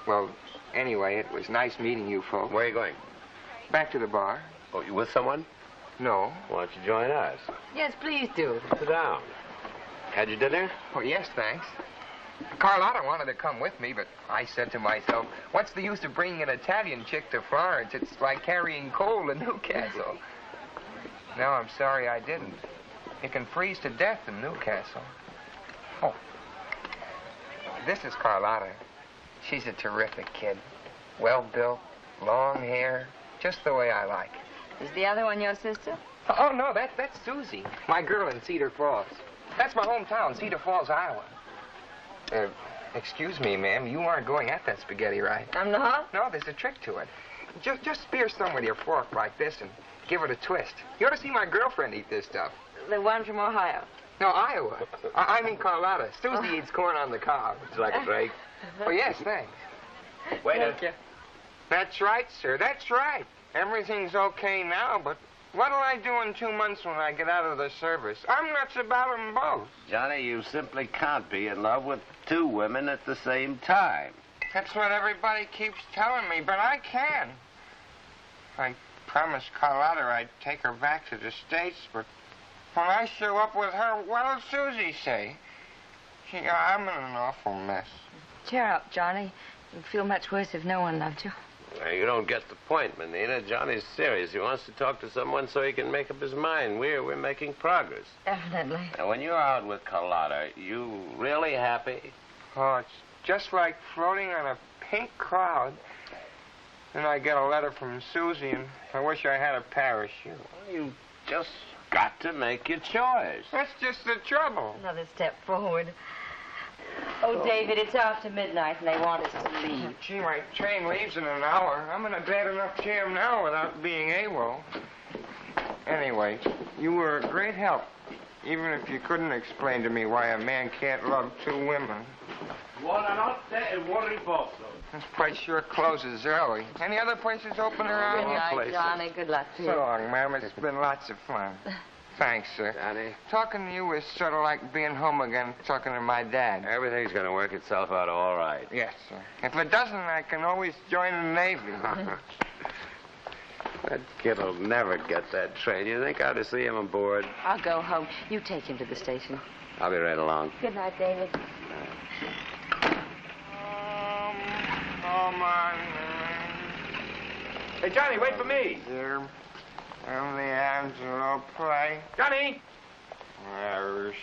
Well, anyway, it was nice meeting you folks. Where are you going? Back to the bar. Oh, you with someone? No. Why don't you join us? Yes, please do. Sit down. Had your dinner? Oh, yes, thanks. Carlotta wanted to come with me, but I said to myself, what's the use of bringing an Italian chick to Florence? It's like carrying coal to Newcastle. No, I'm sorry I didn't. You can freeze to death in Newcastle. Oh, this is Carlotta. She's a terrific kid. Well-built, long hair, just the way I like it. Is the other one your sister? Oh, no, that's Susie, my girl in Cedar Falls. That's my hometown, Cedar Falls, Iowa. Excuse me, ma'am. You aren't going at that spaghetti right. I'm not? No, there's a trick to it. Just spear some with your fork like this and give it a twist. You ought to see my girlfriend eat this stuff. The one from Ohio. No, Iowa. I mean Carlotta. Susie eats corn on the cob. Would you like a drink? Oh, yes, thanks. Waiter. Thank you. That's right, sir. That's right. Everything's okay now, but what'll I do in 2 months when I get out of the service? I'm nuts about them both. Johnny, you simply can't be in love with 2 women at the same time. That's what everybody keeps telling me, but I can. I promised Carlotta I'd take her back to the States, but when I show up with her, what'll Susie say? Gee, I'm in an awful mess. Cheer up, Johnny. You'd feel much worse if no one loved you. Well, you don't get the point, Menina. Johnny's serious. He wants to talk to someone so he can make up his mind. We're making progress. Definitely. Now, when you're out with Carlotta, you really happy? Oh, it's just like floating on a pink cloud. Then I get a letter from Susie, and I wish I had a parachute. Well, you just got to make your choice. That's just the trouble. Another step forward. Oh, David, it's after midnight, and they want us to leave. Gee, my train leaves in an hour. I'm in a bad enough jam now without being AWOL. Anyway, you were a great help, even if you couldn't explain to me why a man can't love 2 women. Buonanotte e buon riposo. This place sure closes early. Any other places open around Good here? night, Johnny. Good luck to you. So long, ma'am. It's been lots of fun. Thanks, sir. Johnny? Talking to you is sort of like being home again talking to my dad. Everything's going to work itself out all right. Yes, sir. If it doesn't, I can always join the Navy. That kid'll never get that train. You think I ought to see him aboard? I'll go home. You take him to the station. I'll be right along. Good night, David. Come on. Hey, Johnny, wait for me. Dear, and the Angelo play. Johnny! Very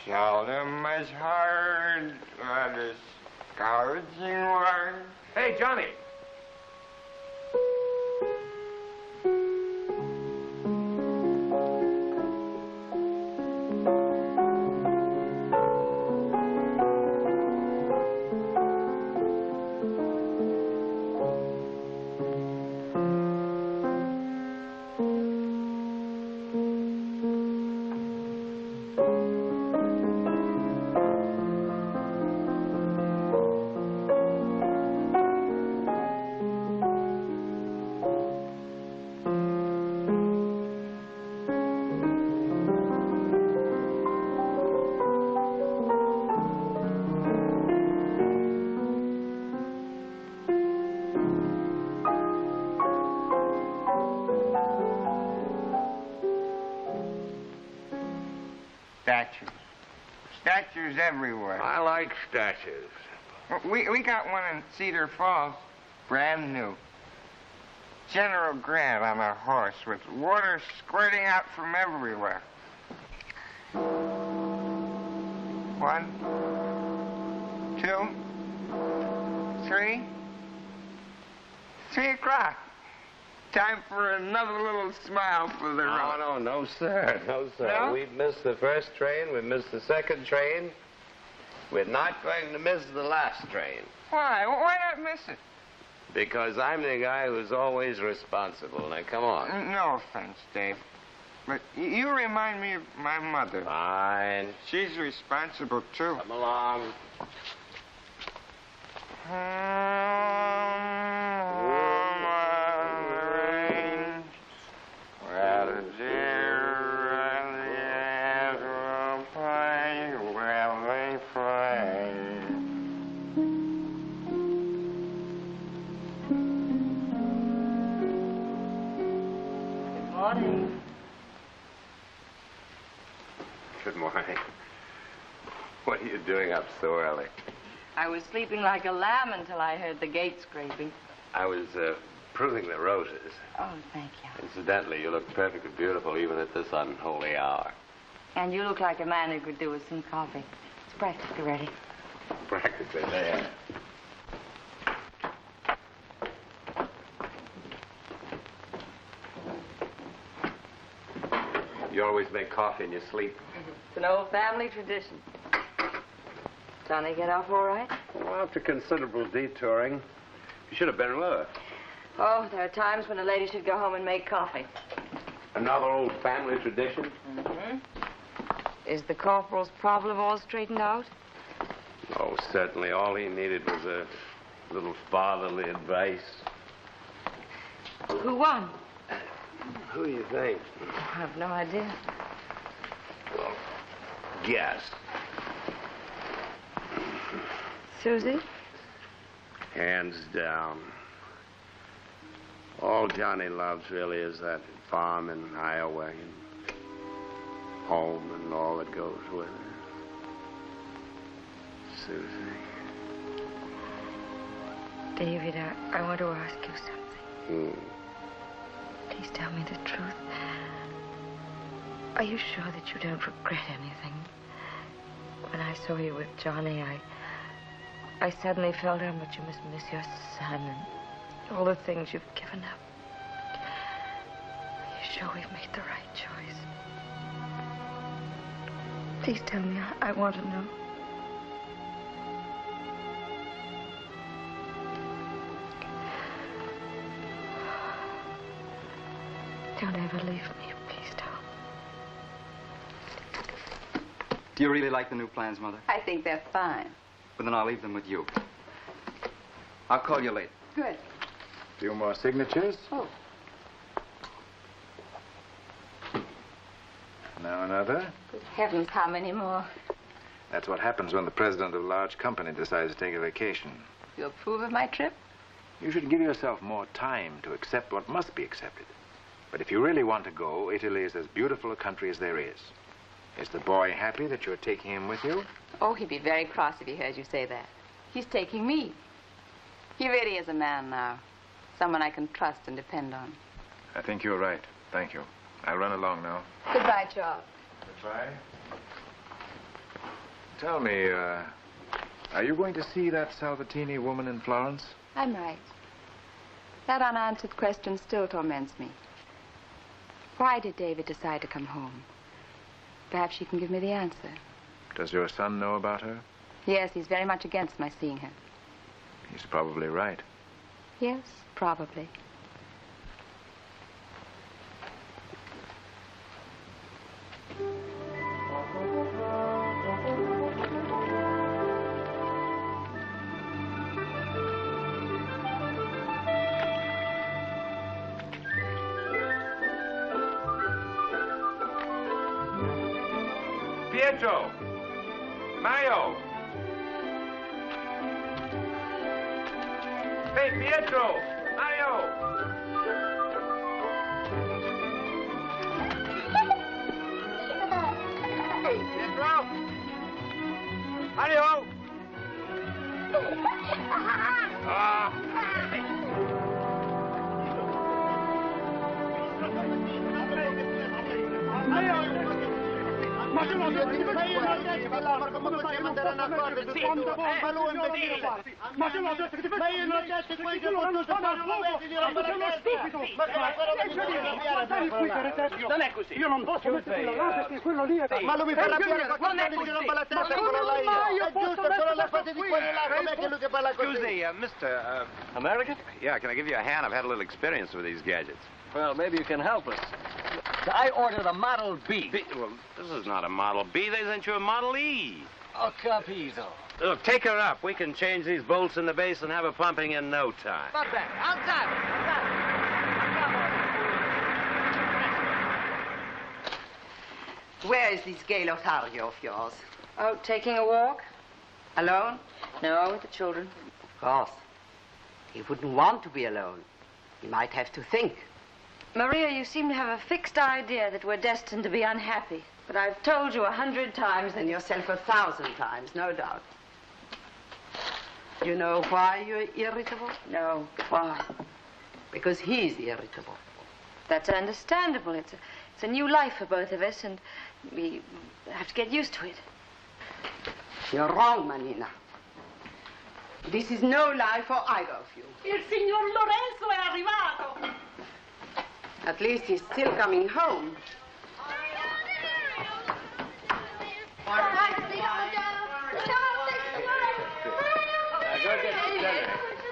seldom as hard, but a scourging word. Hey, Johnny! Statues everywhere. I like statues. We got one in Cedar Falls, brand new. General Grant on a horse with water squirting out from everywhere. 1, 2, 3. 3 o'clock. Time for another little smile for the road. No, sir. No, sir. No? We've missed the first train. We've missed the second train. We're not going to miss the last train. Why? Why not miss it? Because I'm the guy who's always responsible. Now, come on. No offense, Dave. But you remind me of my mother. Fine. She's responsible, too. Come along. Good morning. What are you doing up so early? I was sleeping like a lamb until I heard the gate scraping. I was pruning the roses. Oh, thank you. Incidentally, you look perfectly beautiful even at this unholy hour. And you look like a man who could do with some coffee. It's practically ready. Practically there. You always make coffee in your sleep. It's an old family tradition. Johnny get off all right? Well, after considerable detouring, you should have been with her. Oh, there are times when a lady should go home and make coffee. Another old family tradition? Mm-hmm. Is the corporal's problem all straightened out? Oh, certainly. All he needed was a little fatherly advice. Who won? Who do you think? I have no idea. Well, guess. Susie? Hands down. All Johnny loves really is that farm in Iowa and home and all that goes with it. Susie. David, I want to ask you something. Please tell me the truth. Are you sure that you don't regret anything? When I saw you with Johnny, I suddenly felt how much you must miss your son and all the things you've given up. Are you sure we've made the right choice? Please tell me. I want to know. Don't ever leave me. Please don't. Do you really like the new plans, Mother? I think they're fine. Well, then I'll leave them with you. I'll call you later. Good. A few more signatures. Oh. Now another. Good heavens, how many more? That's what happens when the president of a large company decides to take a vacation. You approve of my trip? You should give yourself more time to accept what must be accepted. But if you really want to go, Italy is as beautiful a country as there is. Is the boy happy that you're taking him with you? Oh, he'd be very cross if he heard you say that. He's taking me. He really is a man now. Someone I can trust and depend on. I think you're right. Thank you. I'll run along now. Goodbye, Charles. Goodbye. Tell me, are you going to see that Salvatini woman in Florence? I'm right. That unanswered question still torments me. Why did David decide to come home? Perhaps you can give me the answer. Does your son know about her? Yes, he's very much against my seeing her. He's probably right. Yes, probably. Pietro! Mario! Hey, Pietro! Mario! Pietro! Mario! Ma tu non devi fare come possiamo andare a accordo di tutto? Ma lui invece ma tu non devi fare io non ho detto quello che posso fare non vedi di roba la testa non è così io non posso mettere quello là perché quello lì è ma lui mi fa arrabbiare quando mi roba la testa quello là io è giusto solo le fate di quello là com'è che lui che parla così Excuse me, Mr. American? Yeah, can I give you a hand? I've had a little experience with these gadgets. Well, maybe you can help us. I ordered a Model B. Well, this is not a Model B. They sent you a Model E. Oh, capito. Look, take her up. We can change these bolts in the base and have her pumping in no time. Va bene, alzate. Where is this gay Lothario of yours? Oh, taking a walk? Alone? No, with the children. Of course. He wouldn't want to be alone. He might have to think. Maria, you seem to have a fixed idea that we're destined to be unhappy. But I've told you 100 times and yourself 1,000 times, no doubt. You know why you're irritable? No. Why? Because he's irritable. That's understandable. It's a new life for both of us, and we have to get used to it. You're wrong, Manina. This is no life for either of you. Il signor Lorenzo è arrivato. At least he's still coming home.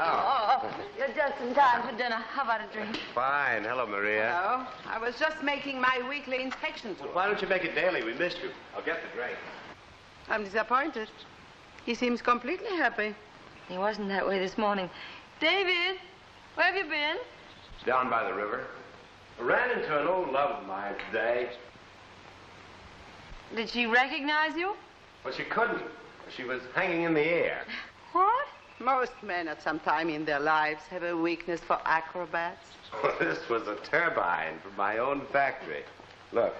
Oh. You're just in time for dinner. How about a drink? Fine. Hello, Maria. Hello. I was just making my weekly inspection tour. Why don't you make it daily? We missed you. I'll get the drink. I'm disappointed. He seems completely happy. He wasn't that way this morning. David, where have you been? Down by the river. I ran into an old love of mine today. Did she recognize you? Well, she couldn't. She was hanging in the air. What? Most men at some time in their lives have a weakness for acrobats. Well, this was a turbine from my own factory. Look.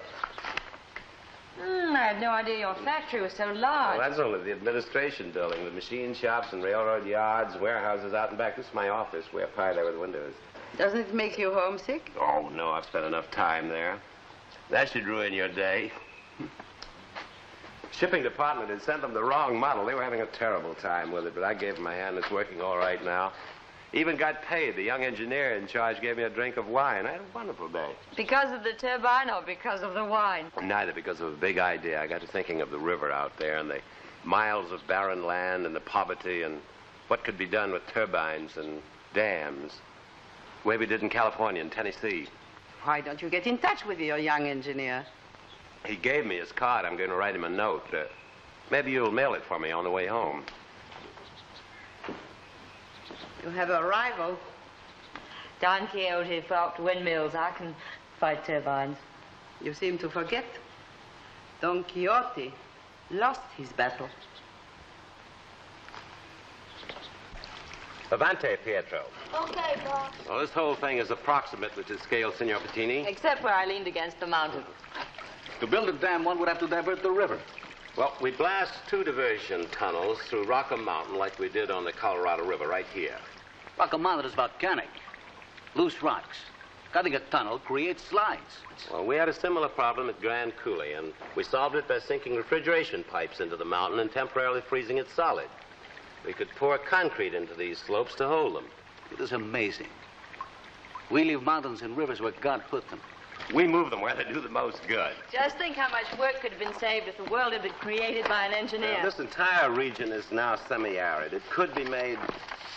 I had no idea your factory was so large. Well, that's only the administration building. The machine shops and railroad yards, warehouses out and back. This is my office. Way up high there with windows. Doesn't it make you homesick? Oh, no, I've spent enough time there. That should ruin your day. Shipping department had sent them the wrong model. They were having a terrible time with it, but I gave them a hand. It's working all right now. Even got paid. The young engineer in charge gave me a drink of wine. I had a wonderful day. Because of the turbine or because of the wine? Neither, because of a big idea. I got to thinking of the river out there and the miles of barren land and the poverty and what could be done with turbines and dams. The way we did in California and Tennessee. Why don't you get in touch with your young engineer? He gave me his card. I'm going to write him a note. Maybe you'll mail it for me on the way home. You have a rival. Don Quixote fought windmills. I can fight turbines. You seem to forget. Don Quixote lost his battle. Avante, Pietro. Okay, boss. Well, this whole thing is approximate with the scale, Signor Bettini. Except where I leaned against the mountain. To build a dam, one would have to divert the river. Well, we blast 2 diversion tunnels through Rock'em Mountain like we did on the Colorado River right here. Rock'em Mountain is volcanic. Loose rocks. Cutting a tunnel creates slides. Well, we had a similar problem at Grand Coulee, and we solved it by sinking refrigeration pipes into the mountain and temporarily freezing it solid. We could pour concrete into these slopes to hold them. It is amazing. We leave mountains and rivers where God put them. We move them where they do the most good. Just think how much work could have been saved if the world had been created by an engineer. This entire region is now semi-arid. It could be made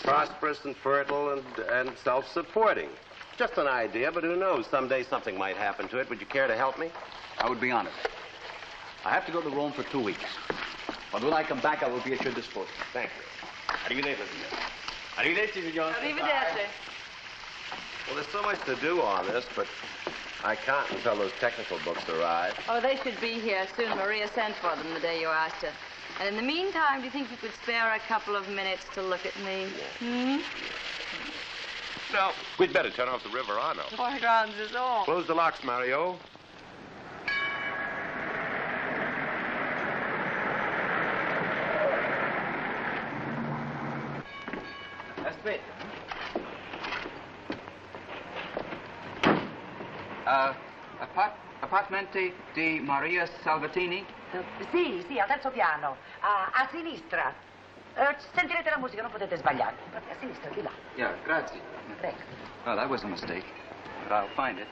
prosperous and fertile and self-supporting. Just an idea, but who knows? Someday something might happen to it. Would you care to help me? I would be honored. I have to go to Rome for 2 weeks. But when I come back, I will be at your disposal. Thank you. Arrivederci, signor. Arrivederci, signor. Arrivederci. Well, there's so much to do on this, but I can't until those technical books arrive. Oh, they should be here soon. Maria sent for them the day you asked her. And in the meantime, do you think you could spare a couple of minutes to look at me? Hmm? No. We'd better turn off the river, Arno. What grounds is all? Close the locks, Mario. Aspetta. Appartamenti di Maria Salvatini? Sì, al terzo piano, a sinistra. Sentirete la musica, non potete sbagliare. Proprio a sinistra, di là. Yeah, grazie. Prego. Oh, that was a mistake, but I'll find it.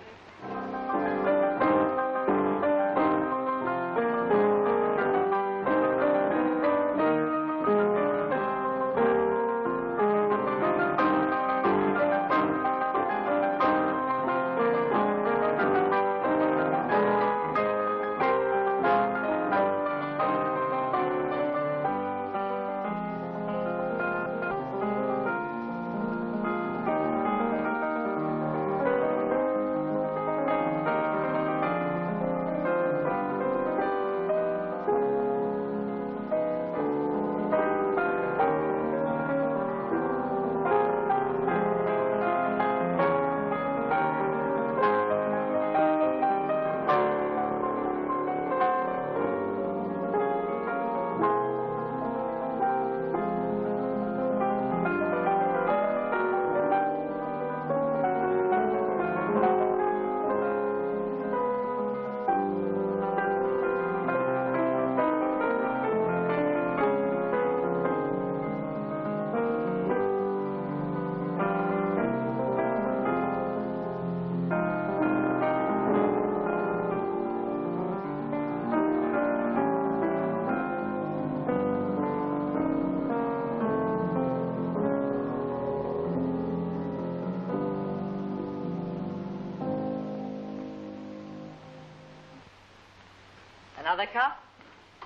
Another cup?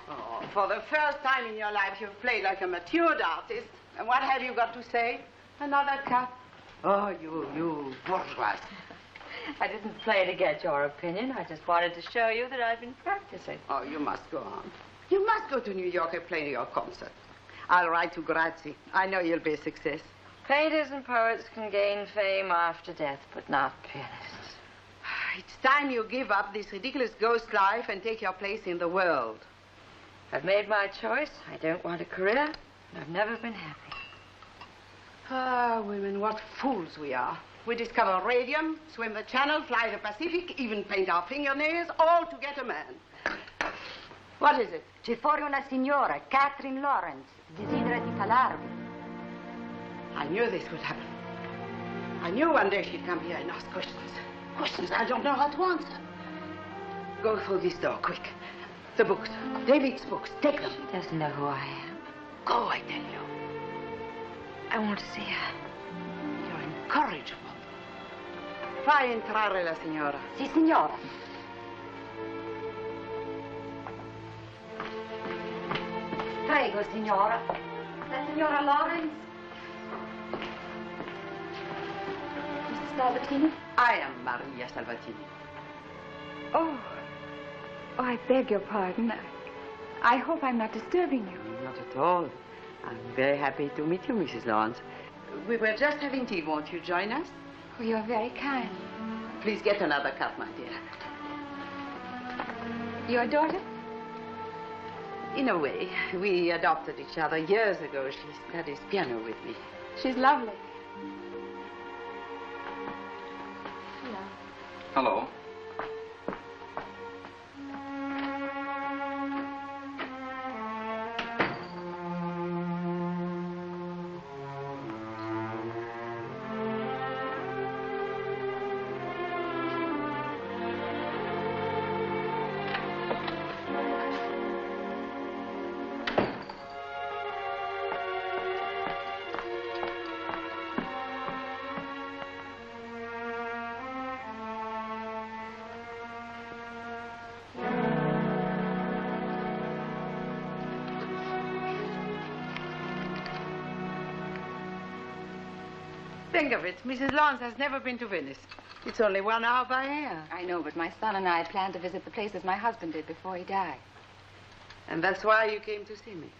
Oh, for the first time in your life, you've played like a matured artist. And what have you got to say? Another cup? Oh, you bourgeois. I didn't play to get your opinion. I just wanted to show you that I've been practicing. Oh, you must go on. You must go to New York and play your concert. I'll write to Grazzi. I know you'll be a success. Painters and poets can gain fame after death, but not pianists. It's time you give up this ridiculous ghost life and take your place in the world. I've made my choice. I don't want a career, and I've never been happy. Ah, women, what fools we are. We discover radium, swim the channel, fly the Pacific, even paint our fingernails, all to get a man. What is it? C'è fuori una signora, Catherine Lawrence. Desidera di parlarvi. I knew this would happen. I knew one day she'd come here and ask questions. Questions I don't know how to answer. Go through this door, quick. The books. David's books. Take them. She doesn't know who I am. Go, I tell you. I want to see her. You're incorrigible. Fai entrare la signora. Sì, signora. Prego, signora. La signora Lawrence. Mrs. Salvatini? I am Maria Salvatini. Oh, I beg your pardon. I hope I'm not disturbing you. Not at all. I'm very happy to meet you, Mrs. Lawrence. We were just having tea. Won't you join us? Oh, you're very kind. Please get another cup, my dear. Your daughter? In a way. We adopted each other years ago. She studies piano with me. She's lovely. Hello. Think of it. Mrs. Lawrence has never been to Venice. It's only 1 hour by air. I know, but my son and I planned to visit the places my husband did before he died. And that's why you came to see me.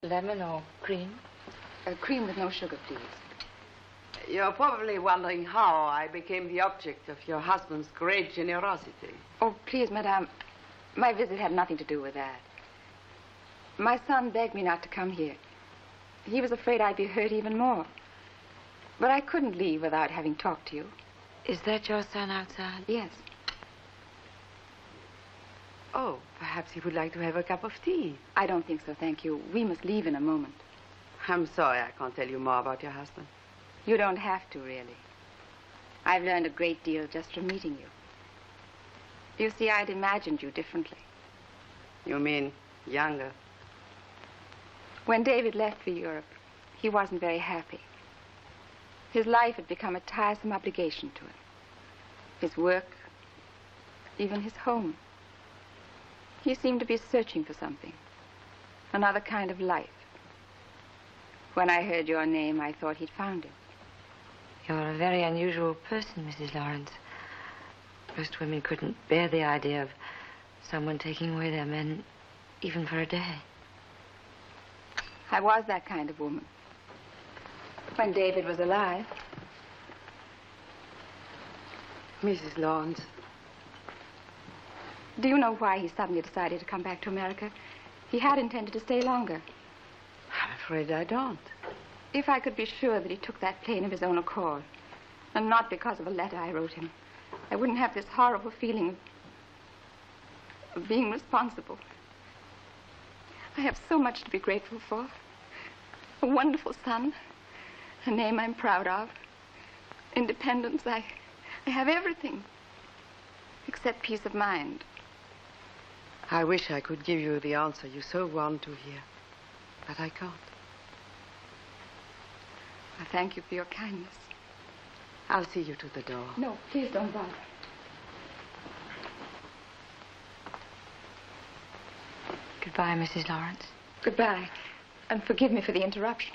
Lemon or cream? Cream with no sugar, please. You're probably wondering how I became the object of your husband's great generosity. Oh, please, madame. My visit had nothing to do with that. My son begged me not to come here. He was afraid I'd be hurt even more. But I couldn't leave without having talked to you. Is that your son outside? Yes. Oh, perhaps he would like to have a cup of tea. I don't think so, thank you. We must leave in a moment. I'm sorry I can't tell you more about your husband. You don't have to, really. I've learned a great deal just from meeting you. You see, I'd imagined you differently. You mean younger? When David left for Europe, he wasn't very happy. His life had become a tiresome obligation to him. His work, even his home. He seemed to be searching for something, another kind of life. When I heard your name, I thought he'd found it. You're a very unusual person, Mrs. Lawrence. Most women couldn't bear the idea of someone taking away their men, even for a day. I was that kind of woman. When David was alive. Mrs. Lawrence. Do you know why he suddenly decided to come back to America? He had intended to stay longer. I'm afraid I don't. If I could be sure that he took that plane of his own accord, and not because of a letter I wrote him, I wouldn't have this horrible feeling of being responsible. I have so much to be grateful for. A wonderful son, a name I'm proud of, independence. I have everything, except peace of mind. I wish I could give you the answer you so want to hear, but I can't. I thank you for your kindness. I'll see you to the door. No, please don't bother. Goodbye, Mrs. Lawrence. Goodbye. And forgive me for the interruption.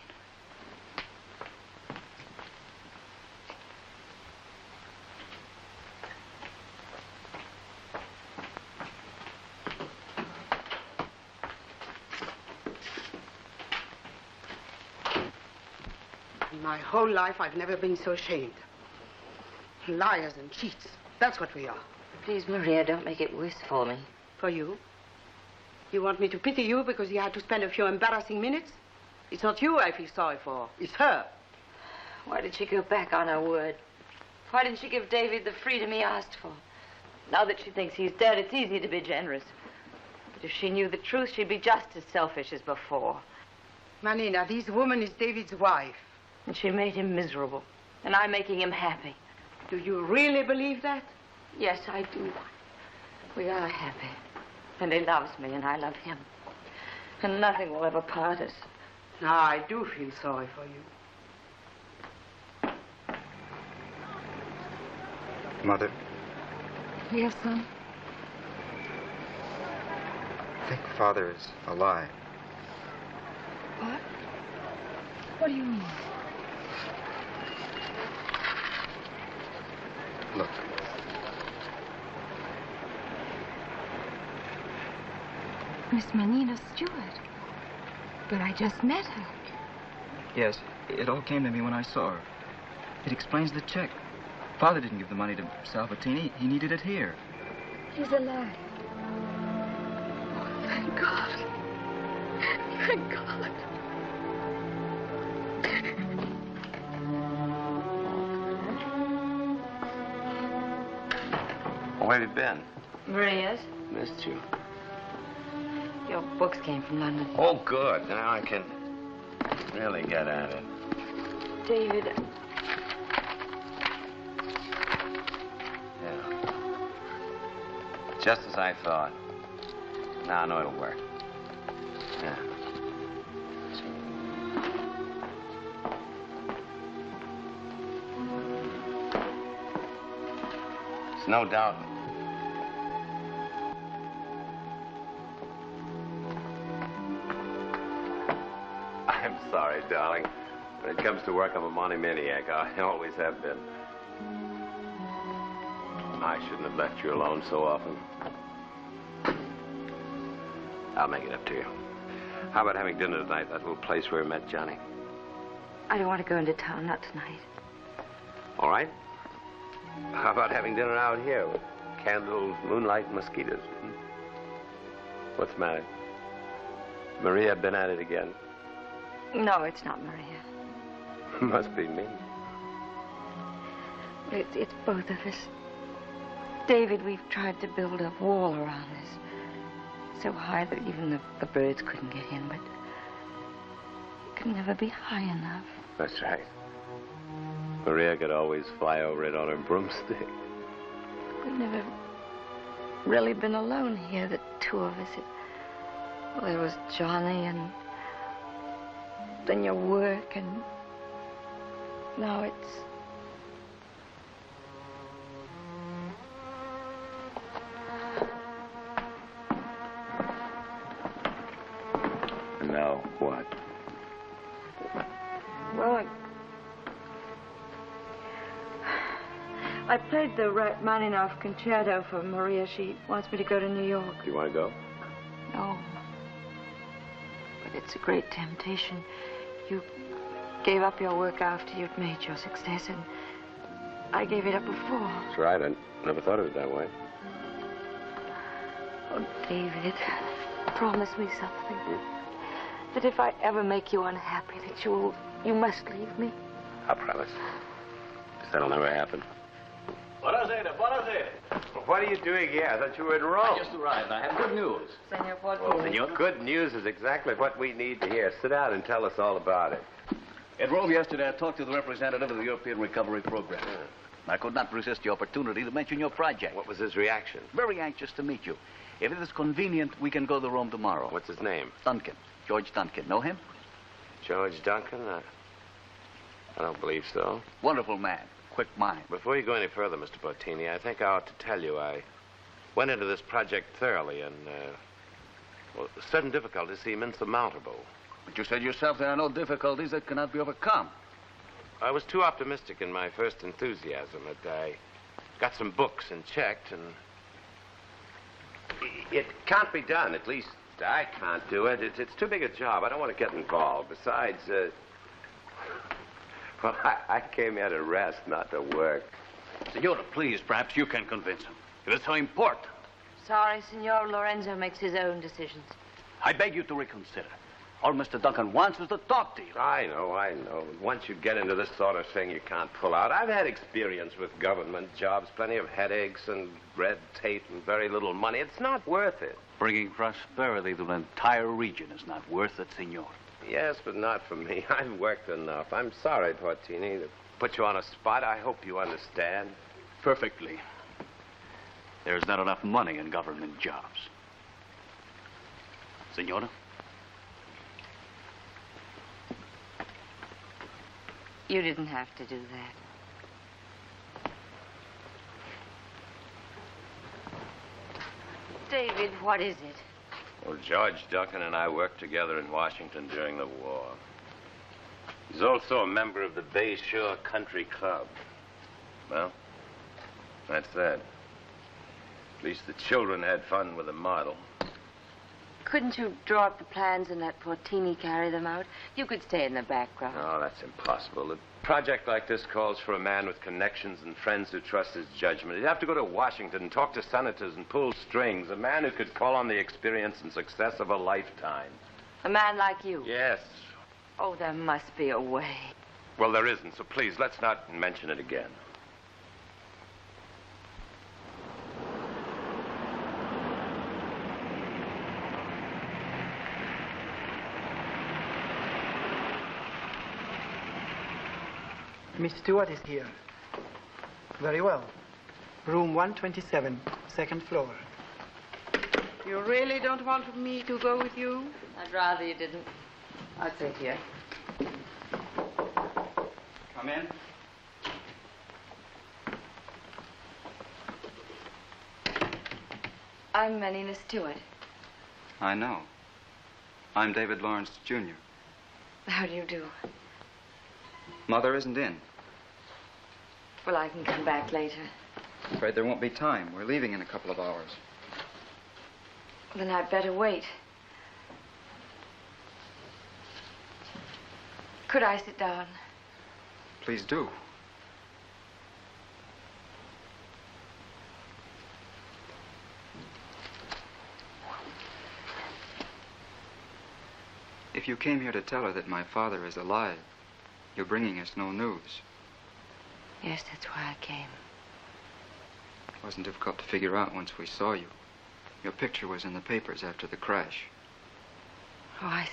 In my whole life, I've never been so ashamed. Liars and cheats. That's what we are. Please, Maria, don't make it worse for me. For you? You want me to pity you because you had to spend a few embarrassing minutes? It's not you I feel sorry for. It's her. Why did she go back on her word? Why didn't she give David the freedom he asked for? Now that she thinks he's dead, it's easy to be generous. But if she knew the truth, she'd be just as selfish as before. Manina, this woman is David's wife. And she made him miserable. And I'm making him happy. Do you really believe that? Yes, I do. We are happy. And he loves me, and I love him. And nothing will ever part us. Now, I do feel sorry for you. Mother, Yes, son? I think Father is alive. What? What do you mean? Look. Miss Manina Stewart. But I just met her. Yes, it all came to me when I saw her. It explains the check. Father didn't give the money to Salvatini. He needed it here. He's alive. Oh, thank God. Thank God. Where have you been? Maria's. Missed you. Your books came from London. Oh, good. Now I can really get at it. David. Yeah. Just as I thought. Now I know it'll work. Yeah. There's no doubt. I'm sorry, darling. When it comes to work, I'm a monomaniac. I always have been. I shouldn't have left you alone so often. I'll make it up to you. How about having dinner tonight, that little place where we met Johnny? I don't want to go into town, not tonight. All right. How about having dinner out here with candles, moonlight, and mosquitoes? Hmm? What's the matter? Maria been at it again? No, it's not Maria. Must be me. It's both of us. David, we've tried to build a wall around us. So high that even the birds couldn't get in, but it could never be high enough. That's right. Maria could always fly over it on her broomstick. We've never really been alone here, the two of us. Well, there was Johnny and then your work, and now it's... Now what? Well, I played the Rachmaninoff concerto for Maria. She wants me to go to New York. Do you want to go? No. But it's a great temptation. You gave up your work after you'd made your success, and I gave it up before. That's right. I never thought of it that way. Oh, David, promise me something. That if I ever make you unhappy, that you must leave me. I promise. That'll never happen. Buonasera, buonasera. What are you doing here? I thought you were in Rome. I just arrived. I have good news. Senor Well, senor, good news is exactly what we need to hear. Sit down and tell us all about it. In Rome yesterday, I talked to the representative of the European Recovery Program. I could not resist the opportunity to mention your project. What was his reaction? Very anxious to meet you. If it is convenient, we can go to Rome tomorrow. What's his name? Duncan. George Duncan. Know him? George Duncan? I don't believe so. Wonderful man. Quick mind. Before you go any further, Mr. Bottini, I think I ought to tell you I went into this project thoroughly and Well, certain difficulties seem insurmountable. But you said yourself there are no difficulties that cannot be overcome. I was too optimistic in my first enthusiasm. That I got some books and checked, and it can't be done. At least I can't do it. It's too big a job. I don't want to get involved. Besides, well, I came here to rest, not to work. Senora, please, perhaps you can convince him. It is so important. Sorry, Signor Lorenzo makes his own decisions. I beg you to reconsider. All Mr. Duncan wants is to talk to you. I know. Once you get into this sort of thing, you can't pull out. I've had experience with government jobs, plenty of headaches and red tape and very little money. It's not worth it. Bringing prosperity to an entire region is not worth it, Signor. Yes, but not for me. I've worked enough. I'm sorry, Portini, to put you on a spot. I hope you understand. Perfectly. There's not enough money in government jobs. Senora? You didn't have to do that. David, what is it? Well, George Duncan and I worked together in Washington during the war. He's also a member of the Bay Shore Country Club. Well, that's that. At least the children had fun with the model. Couldn't you draw up the plans and let Portini carry them out? You could stay in the background. No, that's impossible. A project like this calls for a man with connections and friends who trust his judgment. He'd have to go to Washington and talk to senators and pull strings. A man who could call on the experience and success of a lifetime. A man like you? Yes. Oh, there must be a way. Well, there isn't, so please, let's not mention it again. Miss Stewart is here. Very well. Room 127, second floor. You really don't want me to go with you? I'd rather you didn't. I'll sit here. Come in. I'm Melina Stewart. I know. I'm David Lawrence, Jr. How do you do? Mother isn't in. Well, I can come back later. Afraid there won't be time. We're leaving in a couple of hours. Then I'd better wait. Could I sit down? Please do. If you came here to tell her that my father is alive, you're bringing us no news. Yes, that's why I came. It wasn't difficult to figure out once we saw you. Your picture was in the papers after the crash. Oh, I see.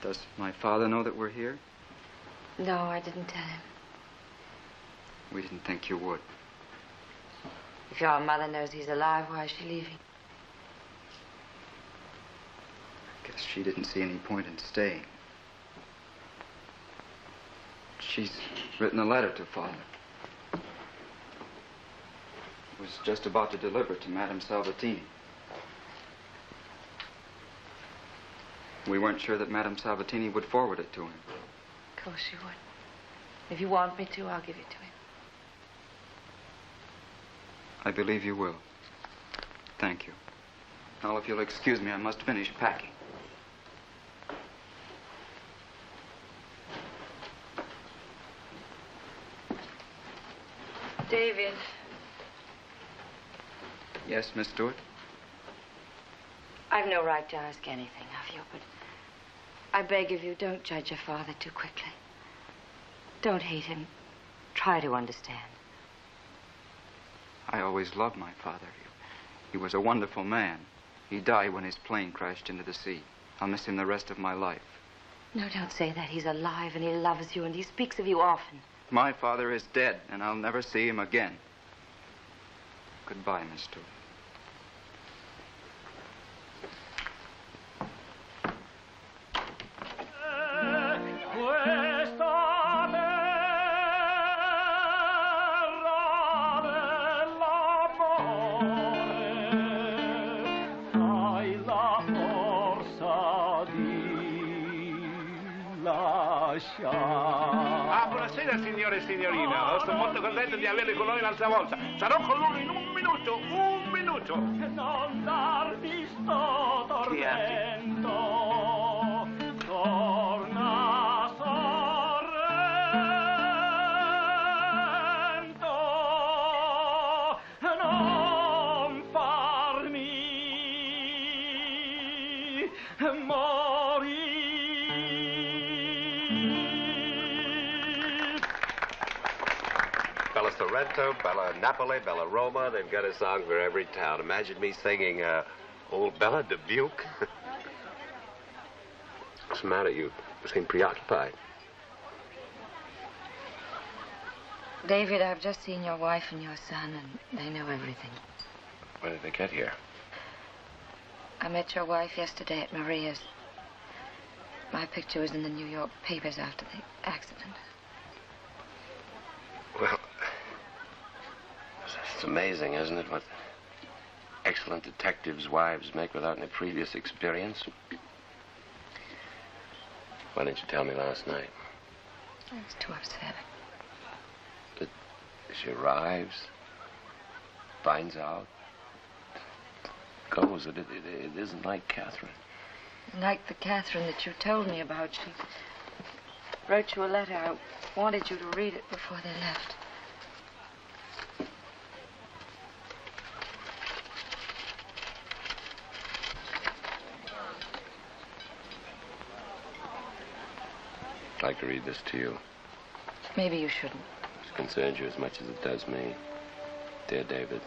Does my father know that we're here? No, I didn't tell him. We didn't think you would. If your mother knows he's alive, why is she leaving? Guess she didn't see any point in staying. She's written a letter to Father. Was just about to deliver it to Madame Salvatini. We weren't sure that Madame Salvatini would forward it to him. Of course she would. If you want me to, I'll give it to him. I believe you will. Thank you. Now, if you'll excuse me, I must finish packing. David. Yes, Miss Stewart? I've no right to ask anything of you, but I beg of you, don't judge your father too quickly. Don't hate him. Try to understand. I always loved my father. He was a wonderful man. He died when his plane crashed into the sea. I'll miss him the rest of my life. No, don't say that. He's alive and he loves you and he speaks of you often. My father is dead, and I'll never see him again. Goodbye, Miss Stewart. Ah, buonasera signore e signorina. Sono molto contento di averli con noi l'altra volta. Sarò con loro in un minuto. Un minuto. Non darmi sto tormento. Torna Sorrento. Non farmi morire. Bella Sorrento, Bella Napoli, Bella Roma. They've got a song for every town. Imagine me singing Old Bella Dubuque. What's the matter? You seem preoccupied. David, I've just seen your wife and your son, and they know everything. When did they get here? I met your wife yesterday at Maria's. My picture was in the New York papers after the accident. Well, it's amazing, isn't it, what excellent detectives' wives make without any previous experience? Why didn't you tell me last night? I was too upset. But she arrives, finds out, goes. It isn't like Catherine. Like the Catherine that you told me about. She wrote you a letter. I wanted you to read it before they left. I'd like to read this to you. Maybe you shouldn't. It concerns you as much as it does me. Dear David,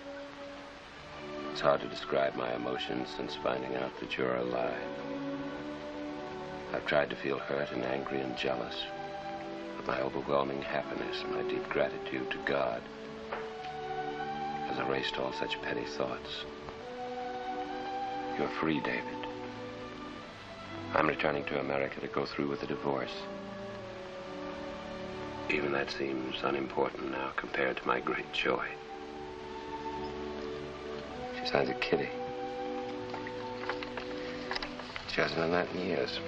it's hard to describe my emotions since finding out that you're alive. I've tried to feel hurt and angry and jealous, but my overwhelming happiness and my deep gratitude to God has erased all such petty thoughts. You're free, David. I'm returning to America to go through with the divorce. Even that seems unimportant now compared to my great joy. She signs a kitty. She hasn't done that in years.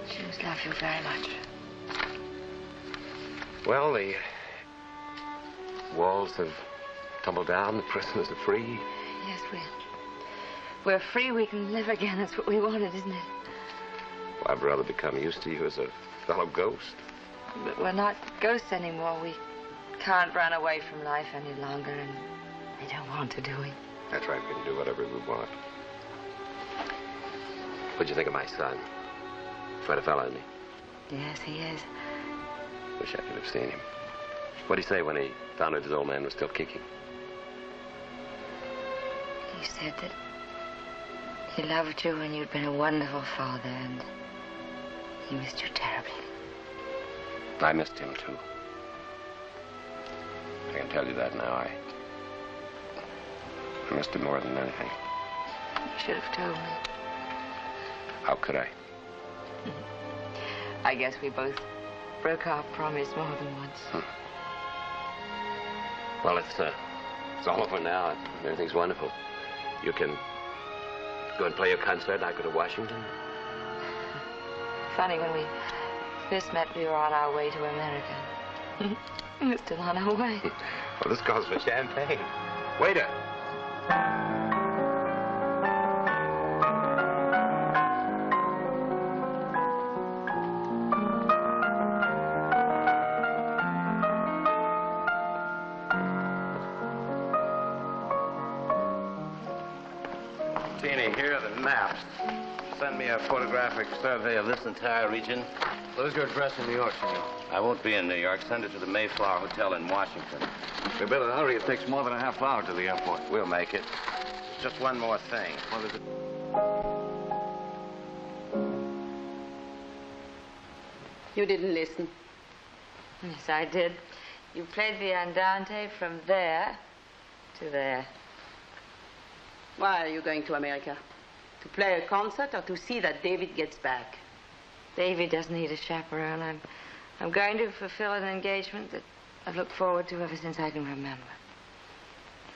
She must love you very much. Well, the walls have tumbled down. The prisoners are free. Yes, we're free. We can live again. That's what we wanted, isn't it? Well, I've rather become used to you as a fellow ghost. But we're not ghosts anymore. We can't run away from life any longer, and we don't want to, do we? That's right. We can do whatever we want. What'd you think of my son? Quite a fellow, isn't he? Yes, he is. Wish I could have seen him. What'd he say when he found out his old man was still kicking? He said that he loved you and you'd been a wonderful father, and he missed you terribly. I missed him, too. I can tell you that now. I missed him more than anything. You should have told me. How could I? I guess we both broke our promise more than once. Well, it's all over now. Everything's wonderful. You can go and play your concert, and I go to Washington. Funny, when we first met, we were on our way to America. We're still on our way. Well, this calls for champagne. Waiter. Teeny, here are the maps. Send me a photographic survey of this entire region. Where's your address in New York, senor? I won't be in New York. Send it to the Mayflower Hotel in Washington. We better hurry. It takes more than a half hour to the airport. We'll make it. Just one more thing. What is it? You didn't listen. Yes, I did. You played the andante from there to there. Why are you going to America? To play a concert or to see that David gets back? David doesn't need a chaperone. I'm going to fulfill an engagement that I've looked forward to ever since I can remember.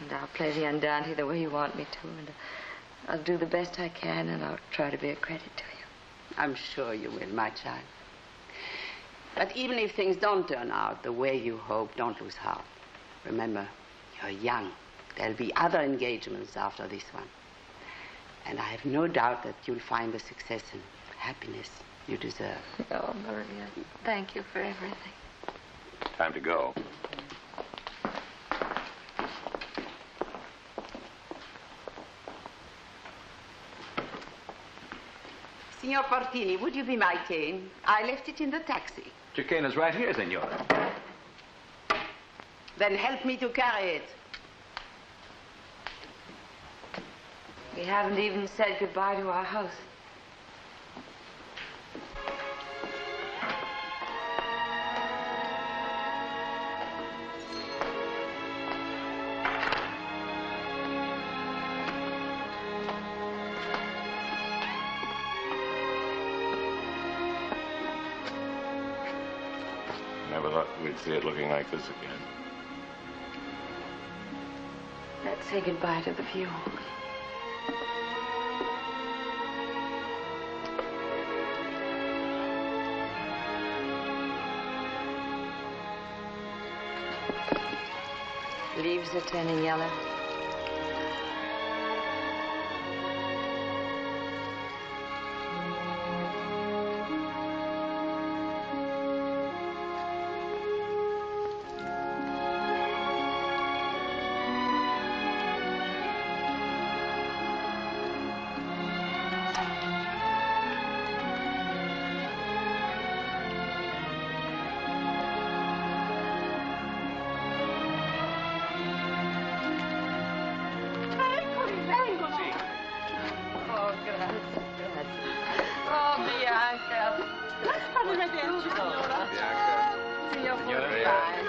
And I'll play the andante the way you want me to, and I'll do the best I can, and I'll try to be a credit to you. I'm sure you will, my child. But even if things don't turn out the way you hope, don't lose heart. Remember, you're young. There'll be other engagements after this one. And I have no doubt that you'll find the success and happiness you deserve. Oh, Maria, thank you for everything. Time to go. Signor Portini, would you be my cane? I left it in the taxi. Your cane is right here, Senora. Then help me to carry it. We haven't even said goodbye to our house. Never thought we'd see it looking like this again. Let's say goodbye to the view. Leaves are turning yellow.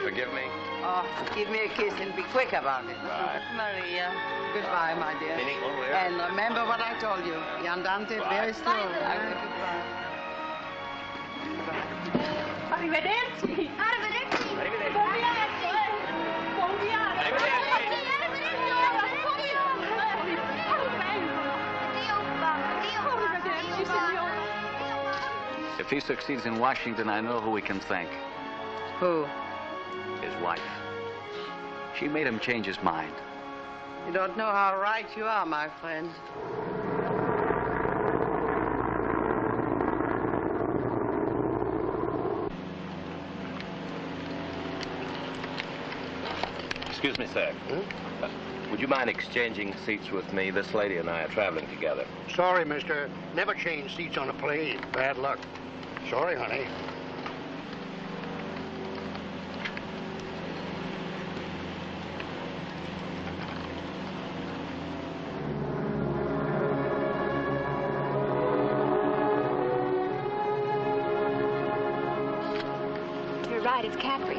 Forgive me. Oh, give me a kiss and be quick about it. Bye. Maria. Goodbye, my dear. And remember what I told you. The andante very slow. Goodbye. Arrivederci. Arrivederci. Buon viaggio. Buon viaggio. Arrivederci, signore. If he succeeds in Washington, I know who we can thank. Who? His wife. She made him change his mind. You don't know how right you are, my friend. Excuse me, sir. Would you mind exchanging seats with me? This lady and I are traveling together. Sorry, mister. Never change seats on a plane. Bad luck. Sorry, honey. You're right, it's Capri.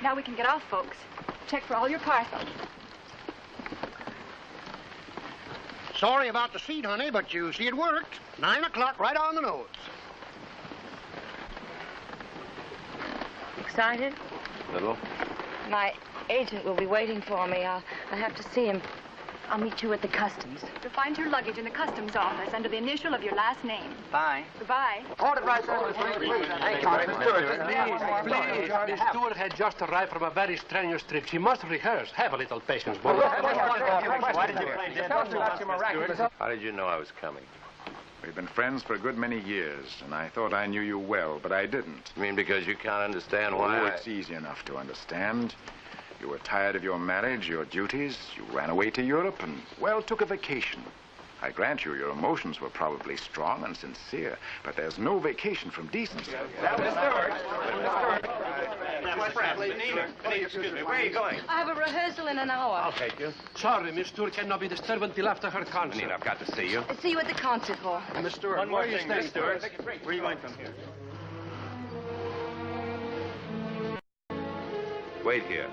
Now we can get off, folks. Check for all your parcels. Sorry about the seat, honey, but you see it worked. 9 o'clock, right on the nose. Excited? Little? My agent will be waiting for me. I'll have to see him. I'll meet you at the customs. You'll find your luggage in the customs office under the initial of your last name. Bye. Goodbye. Hold it right there. Please, Miss Stewart had just arrived from a very strenuous trip. She must rehearse. Have a little patience, boy. Why did you play dead? How did you know I was coming? We've been friends for a good many years, and I thought I knew you well, but I didn't. You mean because you can't understand why Oh, it's easy enough to understand. You were tired of your marriage, your duties. You ran away to Europe and, well, took a vacation. I grant you, your emotions were probably strong and sincere, but there's no vacation from decency. Excuse me, where are you going? I have a rehearsal in an hour. I'll take you. Sorry, Miss Stewart cannot be disturbed until after her concert. Anita, I've got to see you. I'll see you at the concert hall. Miss Stewart, One more where are you thing, staying, Miss Stewart. Stewart? Where are you going from here? Wait here.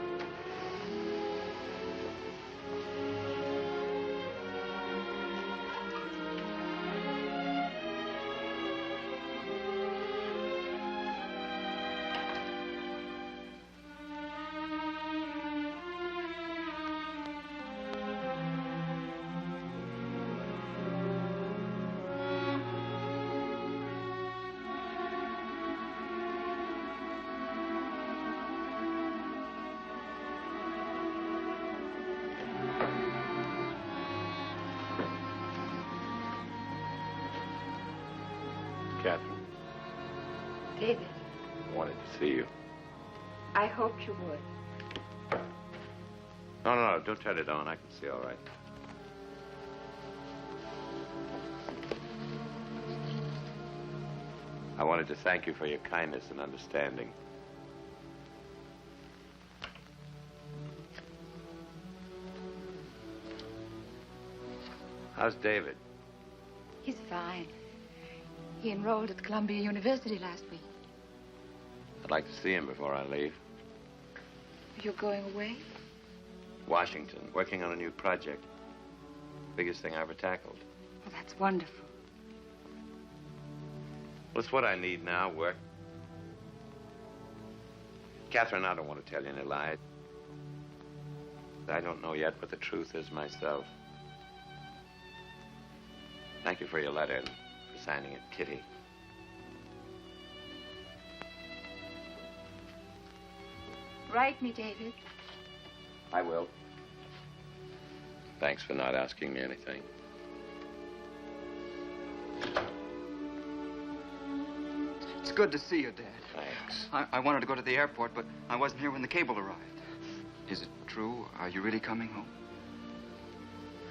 Catherine, David, I wanted to see you. I hoped you would. No, don't turn it on. I can see all right. I wanted to thank you for your kindness and understanding. How's David? He's fine. He enrolled at Columbia University last week. I'd like to see him before I leave. You're going away? Washington, working on a new project. Biggest thing I ever tackled. Well, that's wonderful. Well, it's what I need now, work. Catherine, I don't want to tell you any lies. I don't know yet what the truth is myself. Thank you for your letter and for signing it, Kitty. Write me, David. I will. Thanks for not asking me anything. It's good to see you, Dad. Thanks. I wanted to go to the airport, but I wasn't here when the cable arrived. Is it true? Are you really coming home?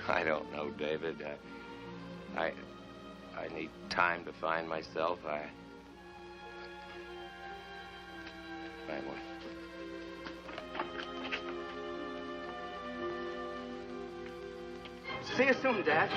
I don't know, David. I need time to find myself. Anyway. See you soon, Dad.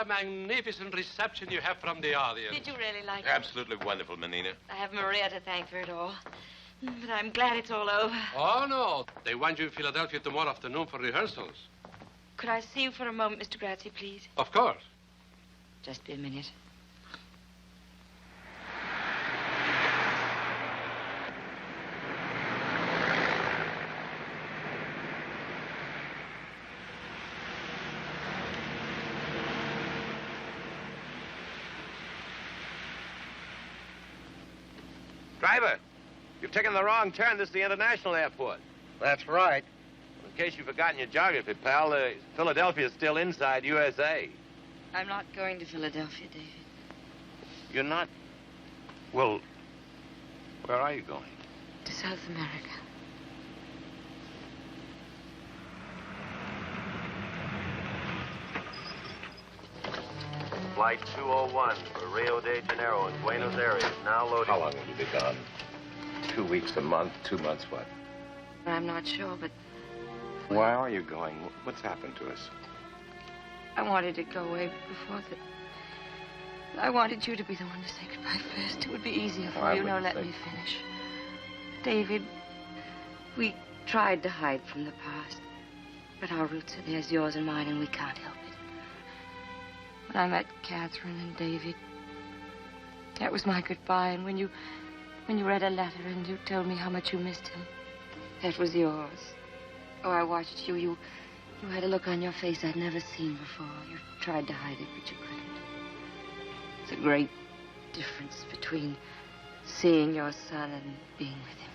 a magnificent reception you have from the audience. Did you really like it? Absolutely wonderful, Menina. I have Maria to thank for it all. But I'm glad it's all over. Oh, no. They want you in Philadelphia tomorrow afternoon for rehearsals. Could I see you for a moment, Mr. Grazzi, please? Of course. Just be a minute. Driver, you've taken the wrong turn. This is the international airport. That's right. In case you've forgotten your geography, pal, Philadelphia's still inside USA. I'm not going to Philadelphia, David. You're not? Well, where are you going? To South America. Flight 201 for Rio de Janeiro and Buenos Aires, now loading. How long will you be gone? 2 weeks, a month, 2 months, what? I'm not sure, but Why are you going? What's happened to us? I wanted to go away before the... I wanted you to be the one to say goodbye first. It would be easier for you. Now let me finish. David, we tried to hide from the past. But our roots are theirs, yours and mine, and we can't help it. When I met Catherine and David, that was my goodbye. And when you read a letter and you told me how much you missed him, that was yours. Oh, I watched you. You had a look on your face I'd never seen before. You tried to hide it, but you couldn't. It's a great difference between seeing your son and being with him.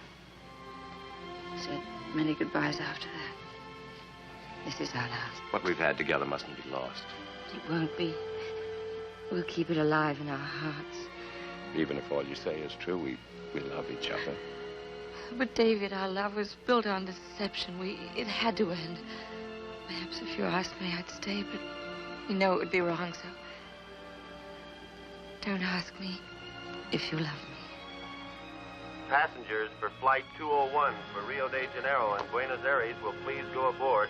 You said many goodbyes after that. This is our last. What we've had together mustn't be lost. It won't be. We'll keep it alive in our hearts. Even if all you say is true, we love each other. But, David, our love was built on deception. It had to end. Perhaps if you asked me, I'd stay, but you know it would be wrong, so... Don't ask me if you love me. Passengers for Flight 201 for Rio de Janeiro and Buenos Aires will please go aboard.